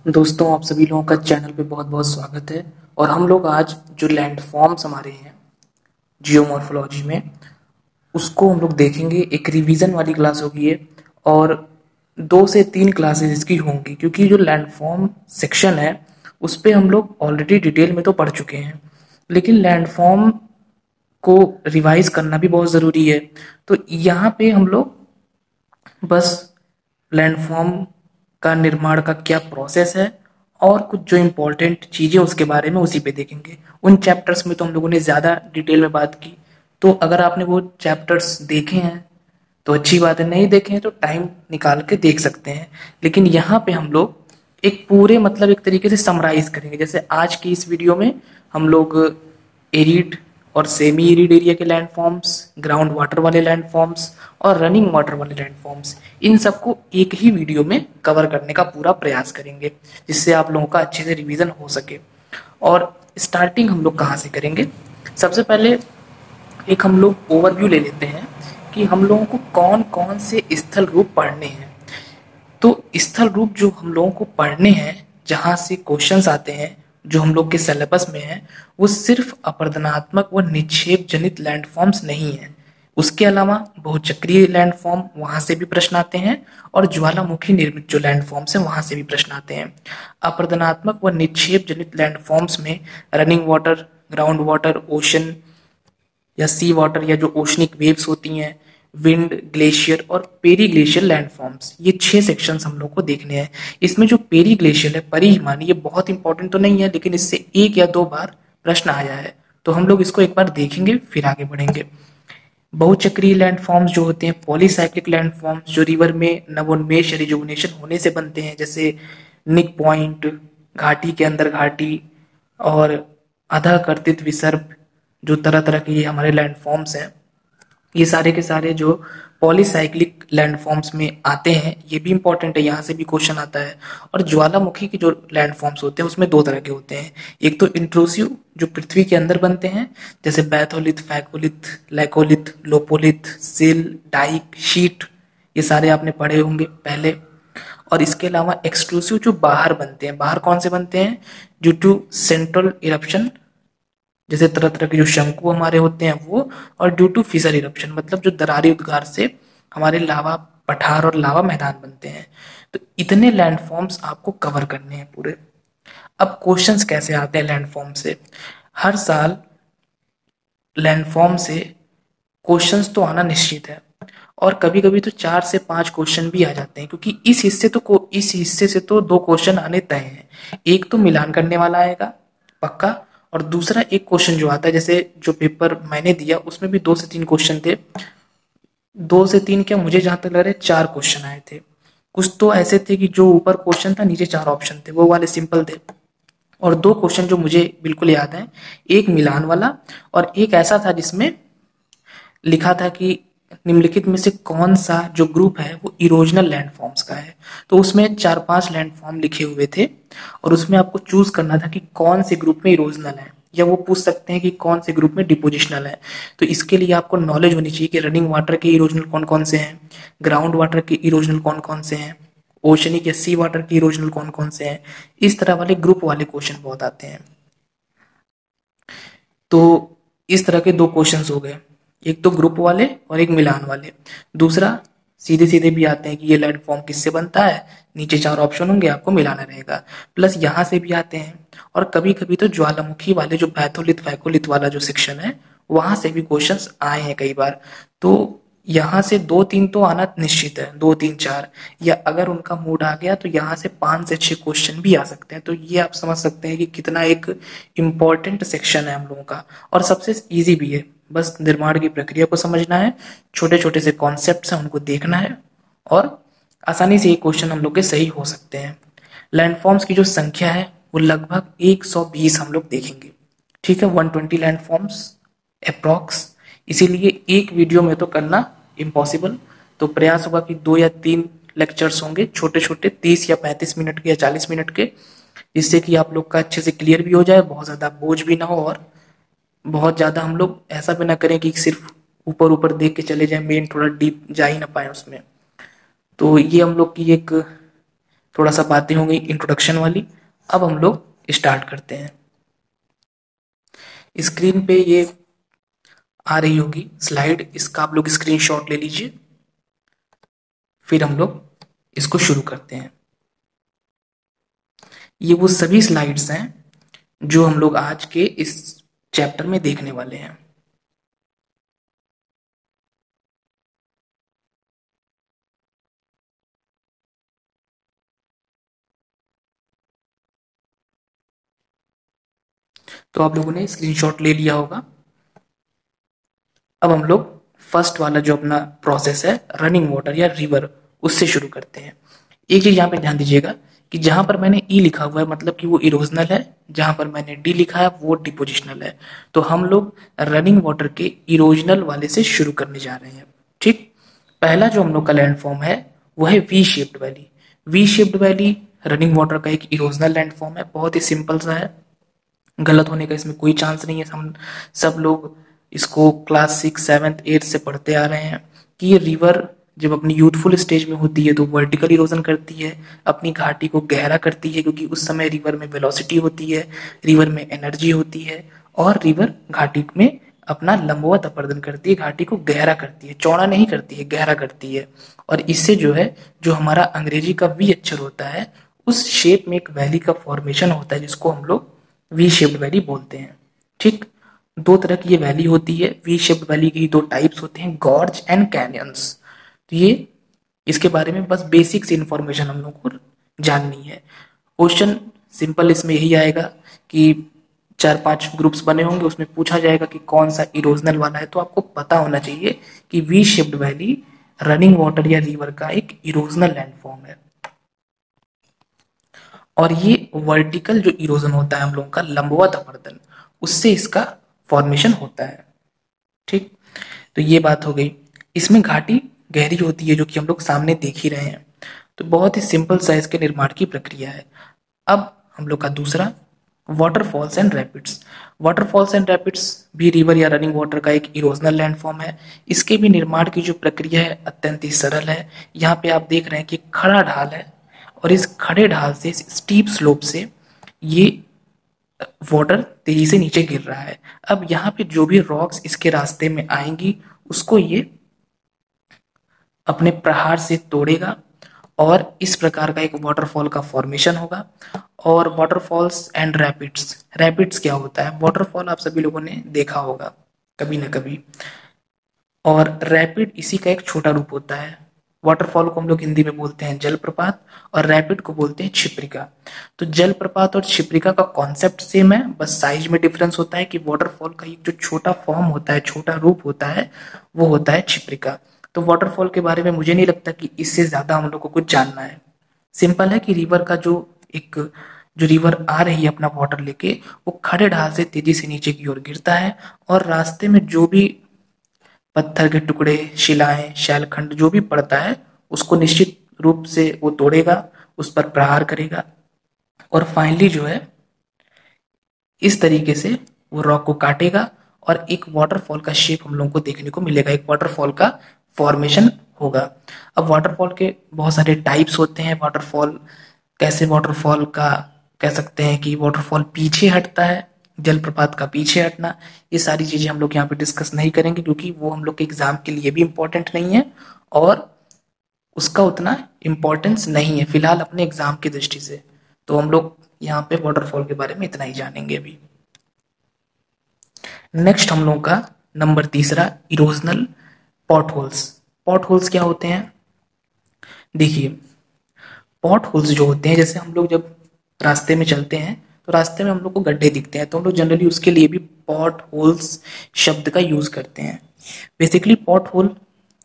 दोस्तों, आप सभी लोगों का चैनल पे बहुत बहुत स्वागत है। और हम लोग आज जो लैंडफॉर्म्स हमारे हैं जियोमॉर्फोलॉजी में, उसको हम लोग देखेंगे। एक रिवीजन वाली क्लास होगी ये, और 2 से 3 क्लासेस इसकी होंगी, क्योंकि जो लैंडफॉर्म सेक्शन है उस पे हम लोग ऑलरेडी डिटेल में तो पढ़ चुके हैं, लेकिन लैंडफॉर्म को रिवाइज करना भी बहुत ज़रूरी है। तो यहाँ पे हम लोग बस लैंडफॉर्म का निर्माण का क्या प्रोसेस है और कुछ जो इम्पोर्टेंट चीज़ें उसके बारे में उसी पे देखेंगे। उन चैप्टर्स में तो हम लोगों ने ज़्यादा डिटेल में बात की, तो अगर आपने वो चैप्टर्स देखे हैं तो अच्छी बात है, नहीं देखे हैं तो टाइम निकाल के देख सकते हैं। लेकिन यहाँ पे हम लोग एक पूरे मतलब एक तरीके से समराइज करेंगे। जैसे आज की इस वीडियो में हम लोग एरिड और सेमी एरिड एरिया के लैंडफॉर्म्स, ग्राउंड वाटर वाले लैंडफॉर्म्स और रनिंग वाटर वाले लैंडफॉर्म्स, इन सबको एक ही वीडियो में कवर करने का पूरा प्रयास करेंगे, जिससे आप लोगों का अच्छे से रिवीजन हो सके। और स्टार्टिंग हम लोग कहाँ से करेंगे? सबसे पहले एक हम लोग ओवरव्यू ले लेते हैं कि हम लोगों को कौन कौन से स्थल रूप पढ़ने हैं। तो स्थल रूप जो हम लोगों को पढ़ने हैं, जहाँ से क्वेश्चंस आते हैं, जो हम लोग के सिलेबस में है, वो सिर्फ अपरदनात्मक व निक्षेप जनित लैंडफॉर्म्स नहीं है। उसके अलावा बहुचक्रीय लैंडफॉर्म, वहां से भी प्रश्न आते हैं, और ज्वालामुखी निर्मित जो लैंडफॉर्म्स हैं वहां से भी प्रश्न आते हैं। अपरदनात्मक व निक्षेप जनित लैंडफॉर्म्स में running water, ground water, ocean या सी वाटर या जो ओशनिक वेव्स होती हैं, विंड, ग्लेशियर और पेरी ग्लेशियर लैंडफॉर्म्स, ये 6 सेक्शंस हम लोग को देखने हैं। इसमें जो पेरी ग्लेशियर है, परी हिमानी, ये बहुत इंपॉर्टेंट तो नहीं है, लेकिन इससे 1 या 2 बार प्रश्न आया है, तो हम लोग इसको एक बार देखेंगे फिर आगे बढ़ेंगे। बहुचक्रीय लैंडफॉर्म्स जो होते हैं, पॉलीसाइक्लिक लैंडफॉर्म्स, जो रिवर में नवोन्मेष या रिजुविनेशन होने से बनते हैं, जैसे निक पॉइंट, घाटी के अंदर घाटी, और अधः कर्तित विसर्प, जो तरह तरह के ये हमारे लैंडफॉर्म्स हैं, ये सारे के सारे जो पॉलीसाइक्लिक लैंडफॉर्म्स में आते हैं, ये भी इंपॉर्टेंट है, यहाँ से भी क्वेश्चन आता है। और ज्वालामुखी के जो लैंडफॉर्म्स होते हैं उसमें 2 तरह के होते हैं। एक तो इंट्रूसिव, जो पृथ्वी के अंदर बनते हैं, जैसे बैथोलिथ, फैकोलिथ, लैकोलिथ, लोपोलिथ, सिल, डाइक, शीट, ये सारे आपने पढ़े होंगे पहले। और इसके अलावा एक्सक्लूसिव जो बाहर बनते हैं, बाहर कौन से बनते हैं? ड्यू टू सेंट्रल इरप्शन, जैसे तरह तरह के जो शंकु हमारे होते हैं वो, और ड्यू टू फिसर इरप्शन, मतलब जो दरारी उद्गार से हमारे लावा पठार और लावा मैदान बनते हैं। तो इतने लैंडफॉर्म्स आपको कवर करने हैं पूरे। अब क्वेश्चंस कैसे आते हैं लैंडफॉर्म से? हर साल लैंडफॉर्म से क्वेश्चंस तो आना निश्चित है, और कभी कभी तो 4 से 5 क्वेश्चन भी आ जाते हैं, क्योंकि इस हिस्से से तो 2 क्वेश्चन आने तय हैं। एक तो मिलान करने वाला आएगा पक्का, और दूसरा एक क्वेश्चन जो आता है, जैसे जो पेपर मैंने दिया उसमें भी 2 से 3 क्वेश्चन थे। 2 से 3 क्या, मुझे जहां तक लग रहा है 4 क्वेश्चन आए थे। कुछ तो ऐसे थे कि जो ऊपर क्वेश्चन था नीचे 4 ऑप्शन थे, वो वाले सिंपल थे। और 2 क्वेश्चन जो मुझे बिल्कुल याद है, एक मिलान वाला और एक ऐसा था जिसमें लिखा था कि निम्नलिखित में से कौन सा जो ग्रुप है वो इरोजनल लैंडफॉर्म्स का है। तो उसमें 4-5 लैंडफॉर्म लिखे हुए थे, और उसमें आपको चूज करना था कि कौन से ग्रुप में इरोजनल है, या वो पूछ सकते हैं कि कौन से ग्रुप में डिपोजिशनल है। तो इसके लिए आपको नॉलेज होनी चाहिए कि रनिंग वाटर के इरोजनल कौन कौन से हैं, ग्राउंड वाटर के इरोजनल कौन कौन से हैं, ओशनिक या सी वाटर के इरोजनल कौन कौन से हैं। इस तरह वाले ग्रुप वाले क्वेश्चन बहुत आते हैं। तो इस तरह के 2 क्वेश्चन हो गए, एक तो ग्रुप वाले और एक मिलान वाले। दूसरा सीधे सीधे भी आते हैं कि ये लैंडफॉर्म किससे बनता है, नीचे 4 ऑप्शन होंगे, आपको मिलाना रहेगा। प्लस यहाँ से भी आते हैं, और कभी कभी तो ज्वालामुखी वाले जो बैथोलिथ फैकोलिथ वाला जो सेक्शन है, वहां से भी क्वेश्चंस आए हैं कई बार। तो यहाँ से 2-3 तो आना निश्चित है, 2-3-4, या अगर उनका मूड आ गया तो यहाँ से 5 से 6 क्वेश्चन भी आ सकते हैं। तो ये आप समझ सकते हैं कि कितना एक इम्पॉर्टेंट सेक्शन है हम लोगों का, और सबसे इजी भी है। बस निर्माण की प्रक्रिया को समझना है, छोटे छोटे से कॉन्सेप्ट हैं उनको देखना है, और आसानी से ये क्वेश्चन हम लोग के सही हो सकते हैं। लैंडफॉर्म्स की जो संख्या है वो लगभग 120 हम लोग देखेंगे, ठीक है, 120 लैंडफॉर्म्स अप्रॉक्स। इसीलिए एक वीडियो में तो करना इम्पॉसिबल, तो प्रयास होगा कि 2 या 3 लेक्चर्स होंगे, छोटे छोटे 30 या 35 मिनट के या 40 मिनट के, जिससे कि आप लोग का अच्छे से क्लियर भी हो जाए, बहुत ज़्यादा बोझ भी ना हो, और बहुत ज़्यादा हम लोग ऐसा भी ना करें कि सिर्फ ऊपर ऊपर देख के चले जाएं, मेन थोड़ा डीप जा ही ना पाए उसमें। तो ये हम लोग की एक थोड़ा सा बातें हो गई इंट्रोडक्शन वाली। अब हम लोग स्टार्ट करते हैं। स्क्रीन पे ये आ रही होगी स्लाइड, इसका आप लोग स्क्रीनशॉट ले लीजिए, फिर हम लोग इसको शुरू करते हैं। ये वो सभी स्लाइड्स हैं जो हम लोग आज के इस चैप्टर में देखने वाले हैं। तो आप लोगों ने स्क्रीनशॉट ले लिया होगा। अब हम लोग फर्स्ट वाला जो अपना प्रोसेस है रनिंग वाटर या रिवर, उससे शुरू करते हैं। एक चीज यहाँ पे ध्यान दीजिएगा कि जहां पर मैंने ई लिखा हुआ है मतलब कि वो इरोजनल है, जहां पर मैंने डी लिखा है वो डिपोजिशनल है। तो हम लोग रनिंग वाटर के इरोजनल वाले से शुरू करने जा रहे हैं। ठीक, पहला जो हम लोग का लैंड फॉर्म है वो है V shaped valley. V shaped valley running water का एक इरोजनल लैंड फॉर्म है, बहुत ही सिंपल सा है, गलत होने का इसमें कोई चांस नहीं है। हम सब लोग इसको क्लास 6, 7, 8 से पढ़ते आ रहे हैं कि ये रिवर जब अपनी यूथफुल स्टेज में होती है तो वर्टिकल इरोजन करती है, अपनी घाटी को गहरा करती है, क्योंकि उस समय रिवर में वेलोसिटी होती है, रिवर में एनर्जी होती है, और रिवर घाटी में अपना लंबवत अपर्दन करती है, घाटी को गहरा करती है, चौड़ा नहीं करती है, गहरा करती है। और इससे जो है, जो हमारा अंग्रेजी का वी अक्षर होता है, उस शेप में एक वैली का फॉर्मेशन होता है जिसको हम लोग वी शेप्ड वैली बोलते हैं। ठीक, दो तरह की ये वैली होती है। वी शेप्ड वैली की दो टाइप्स होते हैं, गॉर्ज एंड कैनियंस। तो ये इसके बारे में बस बेसिक सी इंफॉर्मेशन हम लोग को जाननी है। क्वेश्चन सिंपल इसमें यही आएगा कि 4-5 ग्रुप्स बने होंगे, उसमें पूछा जाएगा कि कौन सा इरोजनल वाला है। तो आपको पता होना चाहिए कि V shaped valley running water या रिवर का एक इरोजनल लैंडफॉर्म है, और ये वर्टिकल जो इरोजन होता है हम लोगों का लंबवत अपरदन, उससे इसका फॉर्मेशन होता है। ठीक, तो ये बात हो गई। इसमें घाटी गहरी होती है जो कि हम लोग सामने देख ही रहे हैं। तो बहुत ही सिंपल सा इसके निर्माण की प्रक्रिया है। अब हम लोग का दूसरा waterfalls and rapids. Waterfalls and rapids भी रिवर या रनिंग वाटर का एक इरोजनल लैंडफॉर्म है। इसके भी निर्माण की जो प्रक्रिया है अत्यंत ही सरल है। यहाँ पे आप देख रहे हैं कि खड़ा ढाल है, और इस खड़े ढाल से, इस स्टीप स्लोप से ये वाटर तेजी से नीचे गिर रहा है। अब यहाँ पे जो भी रॉक्स इसके रास्ते में आएंगी उसको ये अपने प्रहार से तोड़ेगा, और इस प्रकार का एक वाटरफॉल का फॉर्मेशन होगा। और वाटरफॉल्स एंड रैपिड्स, रैपिड्स क्या होता है? वाटरफॉल आप सभी लोगों ने देखा होगा कभी ना कभी, और रैपिड इसी का एक छोटा रूप होता है। वाटरफॉल को हम लोग हिंदी में बोलते हैं जलप्रपात, और रैपिड को बोलते हैं क्षिप्रिका। तो जलप्रपात और क्षिप्रिका का कॉन्सेप्ट सेम है, बस साइज में डिफरेंस होता है कि वाटरफॉल का एक जो छोटा फॉर्म होता है, छोटा रूप होता है, वो होता है क्षिप्रिका। तो वाटरफॉल के बारे में मुझे नहीं लगता कि इससे ज्यादा हम लोग को कुछ जानना है। सिंपल है कि रिवर का जो रिवर आ रही है अपना वाटर लेके, वो खड़े ढाल से तेजी से नीचे की ओर गिरता है, और रास्ते में जो भी पत्थर के टुकड़े, शिलाएं, शैलखंड जो भी पड़ता है उसको निश्चित रूप से वो तोड़ेगा, उस पर प्रहार करेगा, और फाइनली जो है इस तरीके से वो रॉक को काटेगा, और एक वाटरफॉल का शेप हम लोगों को देखने को मिलेगा, एक वाटरफॉल का फॉर्मेशन होगा। अब वाटरफॉल के बहुत सारे टाइप्स होते हैं। वाटरफॉल कैसे, वाटरफॉल का कह सकते हैं कि वाटरफॉल पीछे हटता है, जलप्रपात का पीछे हटना, ये सारी चीजें हम लोग यहाँ पे डिस्कस नहीं करेंगे, क्योंकि वो हम लोग के एग्जाम के लिए भी इम्पोर्टेंट नहीं है, और उसका उतना इम्पोर्टेंस नहीं है फिलहाल अपने एग्जाम की दृष्टि से। तो हम लोग यहाँ पे वाटरफॉल के बारे में इतना ही जानेंगे अभी। नेक्स्ट हम लोग का नंबर तीसरा, erosional pot holes. Pot holes क्या होते हैं? देखिए, पॉट होल्स जो होते हैं, जैसे हम लोग जब रास्ते में चलते हैं तो रास्ते में हम लोग को गड्ढे दिखते हैं, तो हम लोग जनरली उसके लिए भी पॉट होल्स शब्द का यूज करते हैं। बेसिकली पॉट होल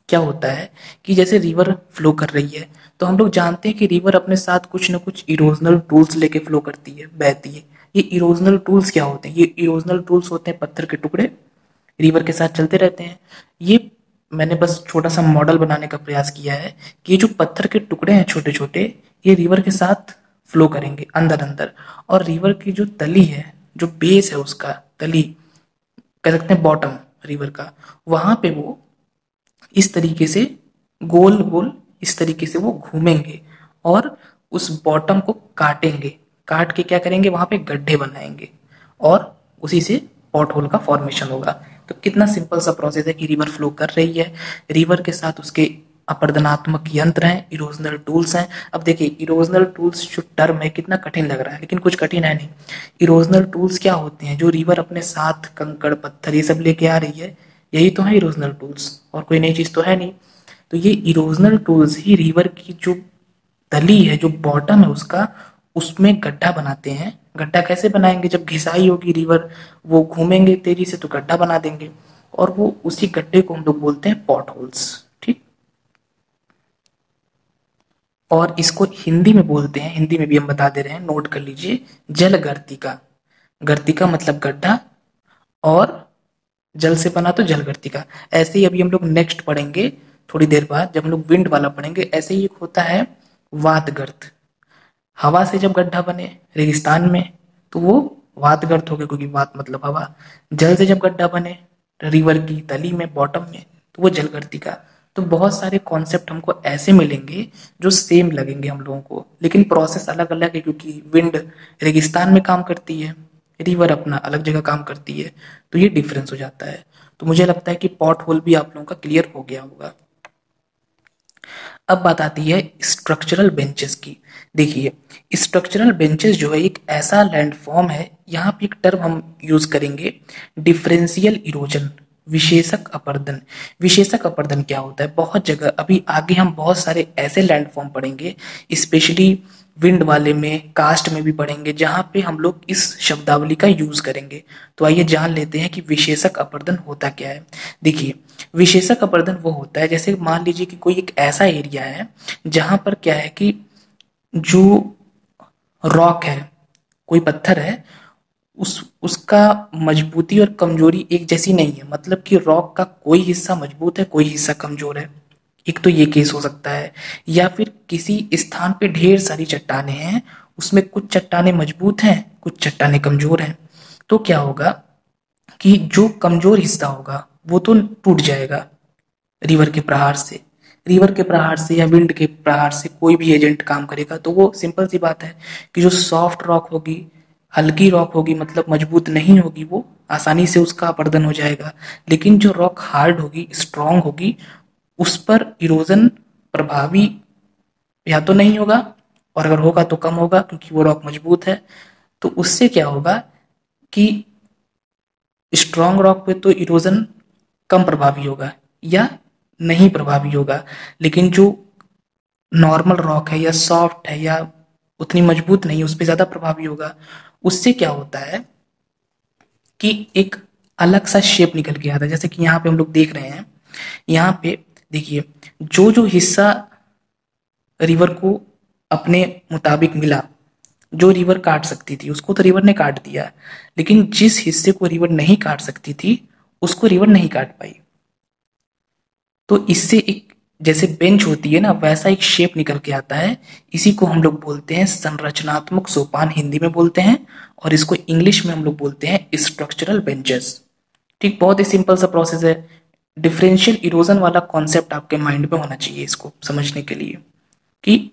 क्या होता है कि जैसे रिवर फ्लो कर रही है, तो हम लोग जानते हैं कि रिवर अपने साथ कुछ ना कुछ इरोजनल टूल्स लेके फ्लो करती है, बहती है। ये इरोजनल टूल्स क्या होते हैं? ये इरोजनल टूल्स होते हैं पत्थर के टुकड़े, रिवर के साथ चलते रहते हैं। ये मैंने बस छोटा सा मॉडल बनाने का प्रयास किया है कि ये जो पत्थर के टुकड़े हैं छोटे छोटे, ये रिवर के साथ फ्लो करेंगे अंदर अंदर, और रिवर की जो तली है, जो बेस है उसका, तली कह सकते हैं बॉटम रिवर का, वहां पे वो इस तरीके से गोल गोल इस तरीके से वो घूमेंगे, और उस बॉटम को काटेंगे, काट के क्या करेंगे, वहां पे गड्ढे बनाएंगे और उसी से पॉट होल का फॉर्मेशन होगा। तो कितना सिंपल सा प्रोसेस है कि रिवर फ्लो कर रही है, रिवर के साथ उसके अपरदनात्मक यंत्र हैं, इरोजनल टूल्स हैं। अब देखिए इरोजनल टूल्स जो टर्म है कितना कठिन लग रहा है, लेकिन कुछ कठिन है नहीं। इरोजनल टूल्स क्या होते हैं, जो रिवर अपने साथ कंकड़ पत्थर ये सब लेके आ रही है, यही तो है इरोजनल टूल्स, और कोई नई चीज तो है नहीं। तो ये इरोजनल टूल्स ही रिवर की जो तली है, जो बॉटम है उसका, उसमें गड्ढा बनाते हैं। गड्ढा कैसे बनाएंगे, जब घिसाई होगी रिवर, वो घूमेंगे तेजी से तो गड्ढा बना देंगे, और वो उसी गड्ढे को हम लोग बोलते हैं पॉट होल्स। ठीक, और इसको हिंदी में बोलते हैं, हिंदी में भी हम बता दे रहे हैं, नोट कर लीजिए, जल गर्तिका। गर्तिका मतलब गड्ढा, और जल से बना तो जल गर्तिका। ऐसे ही अभी हम लोग नेक्स्ट पढ़ेंगे थोड़ी देर बाद, जब हम लोग विंड वाला पढ़ेंगे। ऐसे ही एक होता है वात गर्त। हवा से जब गड्ढा बने रेगिस्तान में तो वो वात गर्त हो गया, क्योंकि वात मतलब हवा। जल से जब गड्ढा बने रिवर की तली में, बॉटम में, तो वो जल गर्तिका। तो बहुत सारे कॉन्सेप्ट हमको ऐसे मिलेंगे जो सेम लगेंगे हम लोगों को, लेकिन प्रोसेस अलग अलग है, क्योंकि विंड रेगिस्तान में काम करती है, रिवर अपना अलग जगह काम करती है, तो ये डिफरेंस हो जाता है। तो मुझे लगता है कि पॉट होल भी आप लोगों का क्लियर हो गया होगा। अब बात आती है स्ट्रक्चरल बेंचेस की। देखिए स्ट्रक्चरल बेंचेस जो है एक ऐसा लैंडफॉर्म है, यहाँ पे एक टर्म हम यूज करेंगे, डिफरेंशियल इरोजन, विशेषक अपरदन। विशेषक अपरदन क्या होता है, बहुत जगह अभी आगे हम बहुत सारे ऐसे लैंडफॉर्म पढ़ेंगे, स्पेशली विंड वाले में, कास्ट में भी पढ़ेंगे, जहां पे हम लोग इस शब्दावली का यूज करेंगे। तो आइए जान लेते हैं कि विशेषक अपरदन होता क्या है। देखिए विशेषक अपरदन वो होता है, जैसे मान लीजिए कि कोई एक ऐसा एरिया है जहां पर क्या है कि जो रॉक है, कोई पत्थर है, उसका मजबूती और कमजोरी एक जैसी नहीं है, मतलब कि रॉक का कोई हिस्सा मजबूत है, कोई हिस्सा कमजोर है। एक तो ये केस हो सकता है, या फिर किसी स्थान पे ढेर सारी चट्टानें हैं, उसमें कुछ चट्टानें मजबूत हैं, कुछ चट्टानें कमजोर हैं। तो क्या होगा कि जो कमजोर हिस्सा होगा वो तो टूट जाएगा रिवर के प्रहार से। रिवर के प्रहार से या विंड के प्रहार से कोई भी एजेंट काम करेगा तो वो सिंपल सी बात है कि जो सॉफ्ट रॉक होगी, हल्की रॉक होगी, मतलब मजबूत नहीं होगी, वो आसानी से उसका अपरदन हो जाएगा। लेकिन जो रॉक हार्ड होगी, स्ट्रांग होगी, उस पर इरोजन प्रभावी या तो नहीं होगा, और अगर होगा तो कम होगा, क्योंकि वो रॉक मजबूत है। तो उससे क्या होगा कि स्ट्रांग रॉक पे तो इरोजन कम प्रभावी होगा या नहीं प्रभावी होगा, लेकिन जो नॉर्मल रॉक है या सॉफ्ट है या उतनी मजबूत नहीं है, उस पर ज्यादा प्रभावी होगा। उससे क्या होता है कि एक अलग सा शेप निकल के आता है, जैसे कि यहाँ पे हम लोग देख रहे हैं। यहाँ पे देखिए जो जो हिस्सा रिवर को अपने मुताबिक मिला, जो रिवर काट सकती थी उसको तो रिवर ने काट दिया, लेकिन जिस हिस्से को रिवर नहीं काट सकती थी उसको रिवर नहीं काट पाई। तो इससे एक जैसे बेंच होती है ना, वैसा एक शेप निकल के आता है। इसी को हम लोग बोलते हैं संरचनात्मक सोपान, हिंदी में बोलते हैं, और इसको इंग्लिश में हम लोग बोलते हैं स्ट्रक्चरल बेंचेस। ठीक, बहुत ही सिंपल सा प्रोसेस है। डिफरेंशियल इरोजन वाला कॉन्सेप्ट आपके माइंड में होना चाहिए इसको समझने के लिए, कि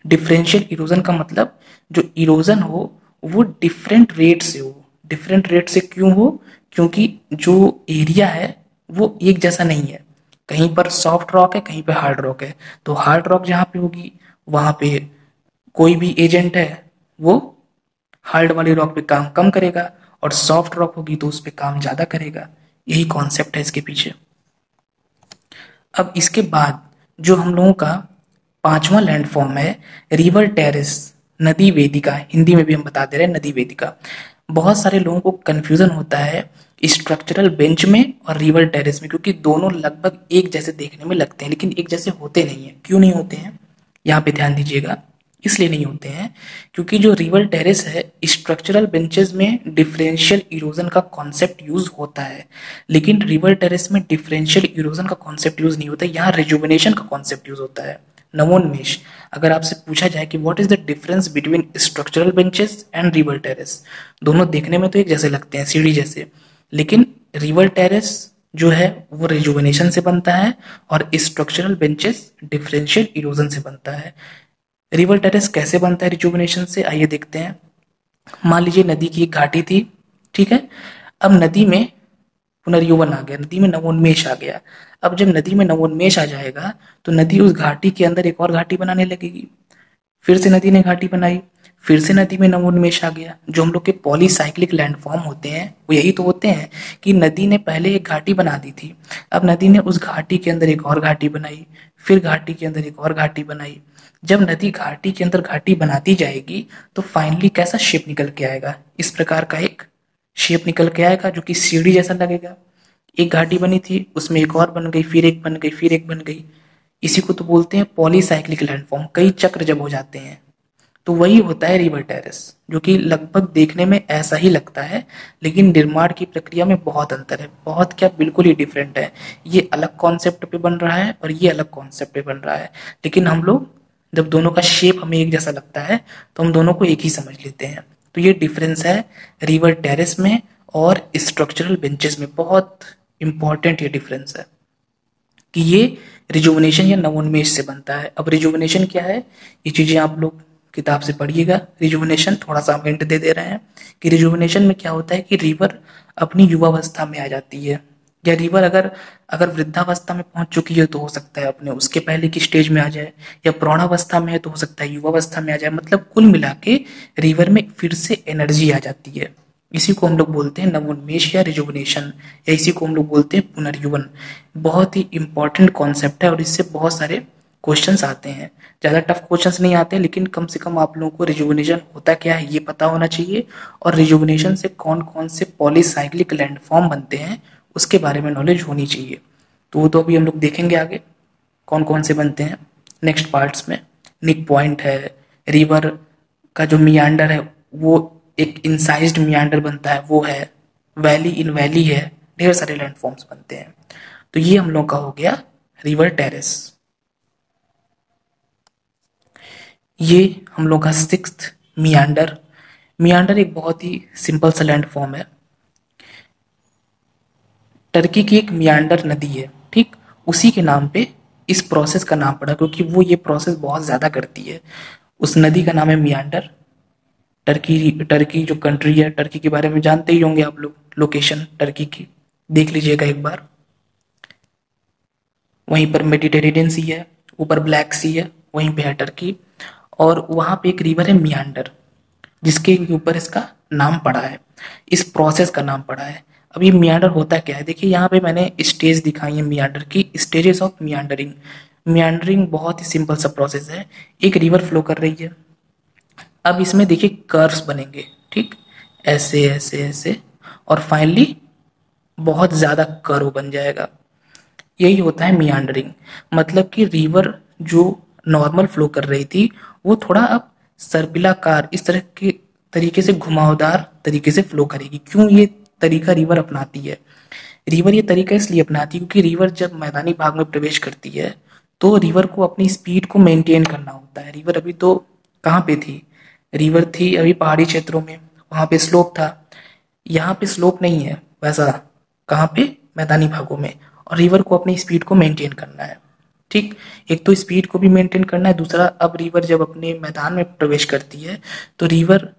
डिफरेंशियल इरोजन का मतलब जो इरोजन हो वो डिफरेंट रेट से हो। डिफरेंट रेट से क्यों हो, क्योंकि जो एरिया है वो एक जैसा नहीं है, कहीं पर सॉफ्ट रॉक है, कहीं पे हार्ड रॉक है। तो हार्ड रॉक जहां पे होगी वहां पे कोई भी एजेंट है वो हार्ड वाली रॉक पे काम कम करेगा, और सॉफ्ट रॉक होगी तो उस पे काम ज्यादा करेगा। यही कॉन्सेप्ट है इसके पीछे। अब इसके बाद जो हम लोगों का पांचवा लैंडफॉर्म है रिवर टेरेस, नदी वेदिका, हिंदी में भी हम बता दे रहे हैं नदी वेदिका। बहुत सारे लोगों को कंफ्यूजन होता है स्ट्रक्चरल बेंच में और रिवर टेरेस में, क्योंकि दोनों लगभग एक जैसे देखने में लगते हैं, लेकिन एक जैसे होते नहीं है। क्यों नहीं होते हैं, यहाँ पे ध्यान दीजिएगा। इसलिए नहीं होते हैं क्योंकि जो रिवर टेरेस है, स्ट्रक्चरल बेंचेस में डिफरेंशियल इरोजन का कॉन्सेप्ट यूज होता है, लेकिन रिवर टेरेस में डिफरेंशियल इरोजन का कॉन्सेप्ट यूज नहीं होता, यहाँ रिजुविनेशन का कॉन्सेप्ट यूज होता है। नवोन्मेष, अगर आपसे पूछा जाए कि what is the difference between structural benches and river terrace, दोनों देखने में तो एक जैसे लगते हैं, सीढ़ी जैसे, लेकिन रिवर टेरेस जो है वो रिजुविनेशन से बनता है और स्ट्रक्चरल बेंचेस डिफरेंशियल इरोजन से बनता है। रिवर टेरेस कैसे बनता है रिजुविनेशन से, आइए देखते हैं। मान लीजिए नदी की एक घाटी थी, ठीक है। अब नदी में पुनर्यौवन आ गया, नदी में नवोन्मेष आ गया। अब जब नदी में नवोन्मेष आ जाएगा तो नदी उस घाटी के अंदर एक और घाटी बनाने लगेगी। फिर से नदी ने घाटी बनाई, फिर से नदी में नवोन्मेष आ गया। जो हम लोग के पॉलीसाइक्लिक लैंडफॉर्म होते हैं वो यही तो होते हैं कि नदी ने पहले एक घाटी बना दी थी, अब नदी ने उस घाटी के अंदर एक और घाटी बनाई, फिर घाटी के अंदर एक और घाटी बनाई। जब नदी घाटी के अंदर घाटी बनाती जाएगी तो फाइनली कैसा शेप निकल के आएगा, इस प्रकार का एक शेप निकल के आएगा जो कि सीढ़ी जैसा लगेगा। एक घाटी बनी थी, उसमें एक और बन गई, फिर एक बन गई, फिर एक बन गई। इसी को तो बोलते हैं पॉलीसाइक्लिक लैंडफॉर्म, कई चक्र जब हो जाते हैं। तो वही होता है रिवर टेरेस, जो कि लगभग देखने में ऐसा ही लगता है, लेकिन निर्माण की प्रक्रिया में बहुत अंतर है, बहुत क्या बिल्कुल ही डिफरेंट है। ये अलग कॉन्सेप्ट पे बन रहा है और ये अलग कॉन्सेप्ट पे बन रहा है, लेकिन हम लोग जब दोनों का शेप हमें एक जैसा लगता है तो हम दोनों को एक ही समझ लेते हैं। तो ये डिफरेंस है रिवर टेरेस में और स्ट्रक्चरल बेंचेस में, बहुत इंपॉर्टेंट ये डिफरेंस है कि ये रिजुविनेशन या नवोन्मेष से बनता है। अब रिजुविनेशन क्या है, ये चीजें आप लोग किताब से पढ़िएगा। रिजुविनेशन थोड़ा सा हिंट दे रहे हैं कि रिजुविनेशन में क्या होता है कि रिवर अपनी युवावस्था में आ जाती है, या रिवर अगर अगर वृद्धावस्था में पहुंच चुकी है तो हो सकता है अपने उसके पहले की स्टेज में आ जाए, या प्रौढ़ावस्था में है तो हो सकता है युवावस्था में आ जाए। मतलब कुल मिला के रिवर में फिर से एनर्जी आ जाती है। इसी को हम लोग बोलते हैं नवोन्मेष या रिजुविनेशन, या इसी को हम लोग बोलते हैं पुनर्युवन। बहुत ही इंपॉर्टेंट कॉन्सेप्ट है और इससे बहुत सारे क्वेश्चंस आते हैं। ज़्यादा टफ क्वेश्चंस नहीं आते, लेकिन कम से कम आप लोगों को रिजुविनेशन होता क्या है ये पता होना चाहिए, और रिजुविनेशन से कौन कौन से पॉलीसाइक्लिक लैंडफॉर्म बनते हैं उसके बारे में नॉलेज होनी चाहिए। तो वो तो अभी हम लोग देखेंगे आगे कौन कौन से बनते हैं नेक्स्ट पार्ट्स में। निक पॉइंट है, रिवर का जो मियांडर है वो एक इंसाइज्ड मियांडर बनता है, वो है वैली इन वैली है, ढेर सारे लैंडफॉर्म्स बनते हैं। तो ये हम लोग का हो गया रिवर टेरेस। ये हम लोग का सिक्स्थ मियांडर। मियांडर एक बहुत ही सिंपल सा लैंडफॉर्म है। टर्की की एक मियांडर नदी है, ठीक, उसी के नाम पे इस प्रोसेस का नाम पड़ा, क्योंकि वो ये प्रोसेस बहुत ज्यादा करती है। उस नदी का नाम है मियांडर। टर्की टर्की जो कंट्री है, टर्की के बारे में जानते ही होंगे आप लोग, लोकेशन टर्की की देख लीजिएगा एक बार। वहीं पर मेडिटेरेनियन सी है, ऊपर ब्लैक सी है, वहीं पे है टर्की, और वहां पे एक रिवर है मियांडर जिसके ऊपर इसका नाम पड़ा है, इस प्रोसेस का नाम पड़ा है। अब ये मियांडर होता क्या है, देखिए यहाँ पे मैंने स्टेज दिखाई है मियांडर की, स्टेजेस ऑफ मियांडरिंग। मियांडरिंग बहुत ही सिंपल सा प्रोसेस है, एक रिवर फ्लो कर रही है। अब इसमें देखिए कर्व्स बनेंगे, ठीक, ऐसे ऐसे ऐसे, और फाइनली बहुत ज्यादा कर्व बन जाएगा। यही होता है मियांडरिंग। मतलब कि रिवर जो नॉर्मल फ्लो कर रही थी वो थोड़ा अब सर्पिलाकार, इस तरह के तरीके से घुमावदार तरीके से फ्लो करेगी। क्यों ये तरीका रिवर अपनाती है, रिवर ये तरीका इसलिए अपनाती है क्योंकि रिवर जब मैदानी भाग में प्रवेश करती है तो रिवर को अपनी स्पीड को मेंटेन करना होता है। रिवर अभी तो कहाँ पे थी, रिवर थी अभी पहाड़ी क्षेत्रों में, वहां पे स्लोप था। यहाँ पे स्लोप नहीं है वैसा, कहाँ पे, मैदानी भागों में, और रिवर को अपनी स्पीड को मेंटेन करना है, ठीक। एक तो स्पीड को भी मेंटेन करना है, दूसरा अब रिवर जब अपने मैदान में प्रवेश करती है तो रिवर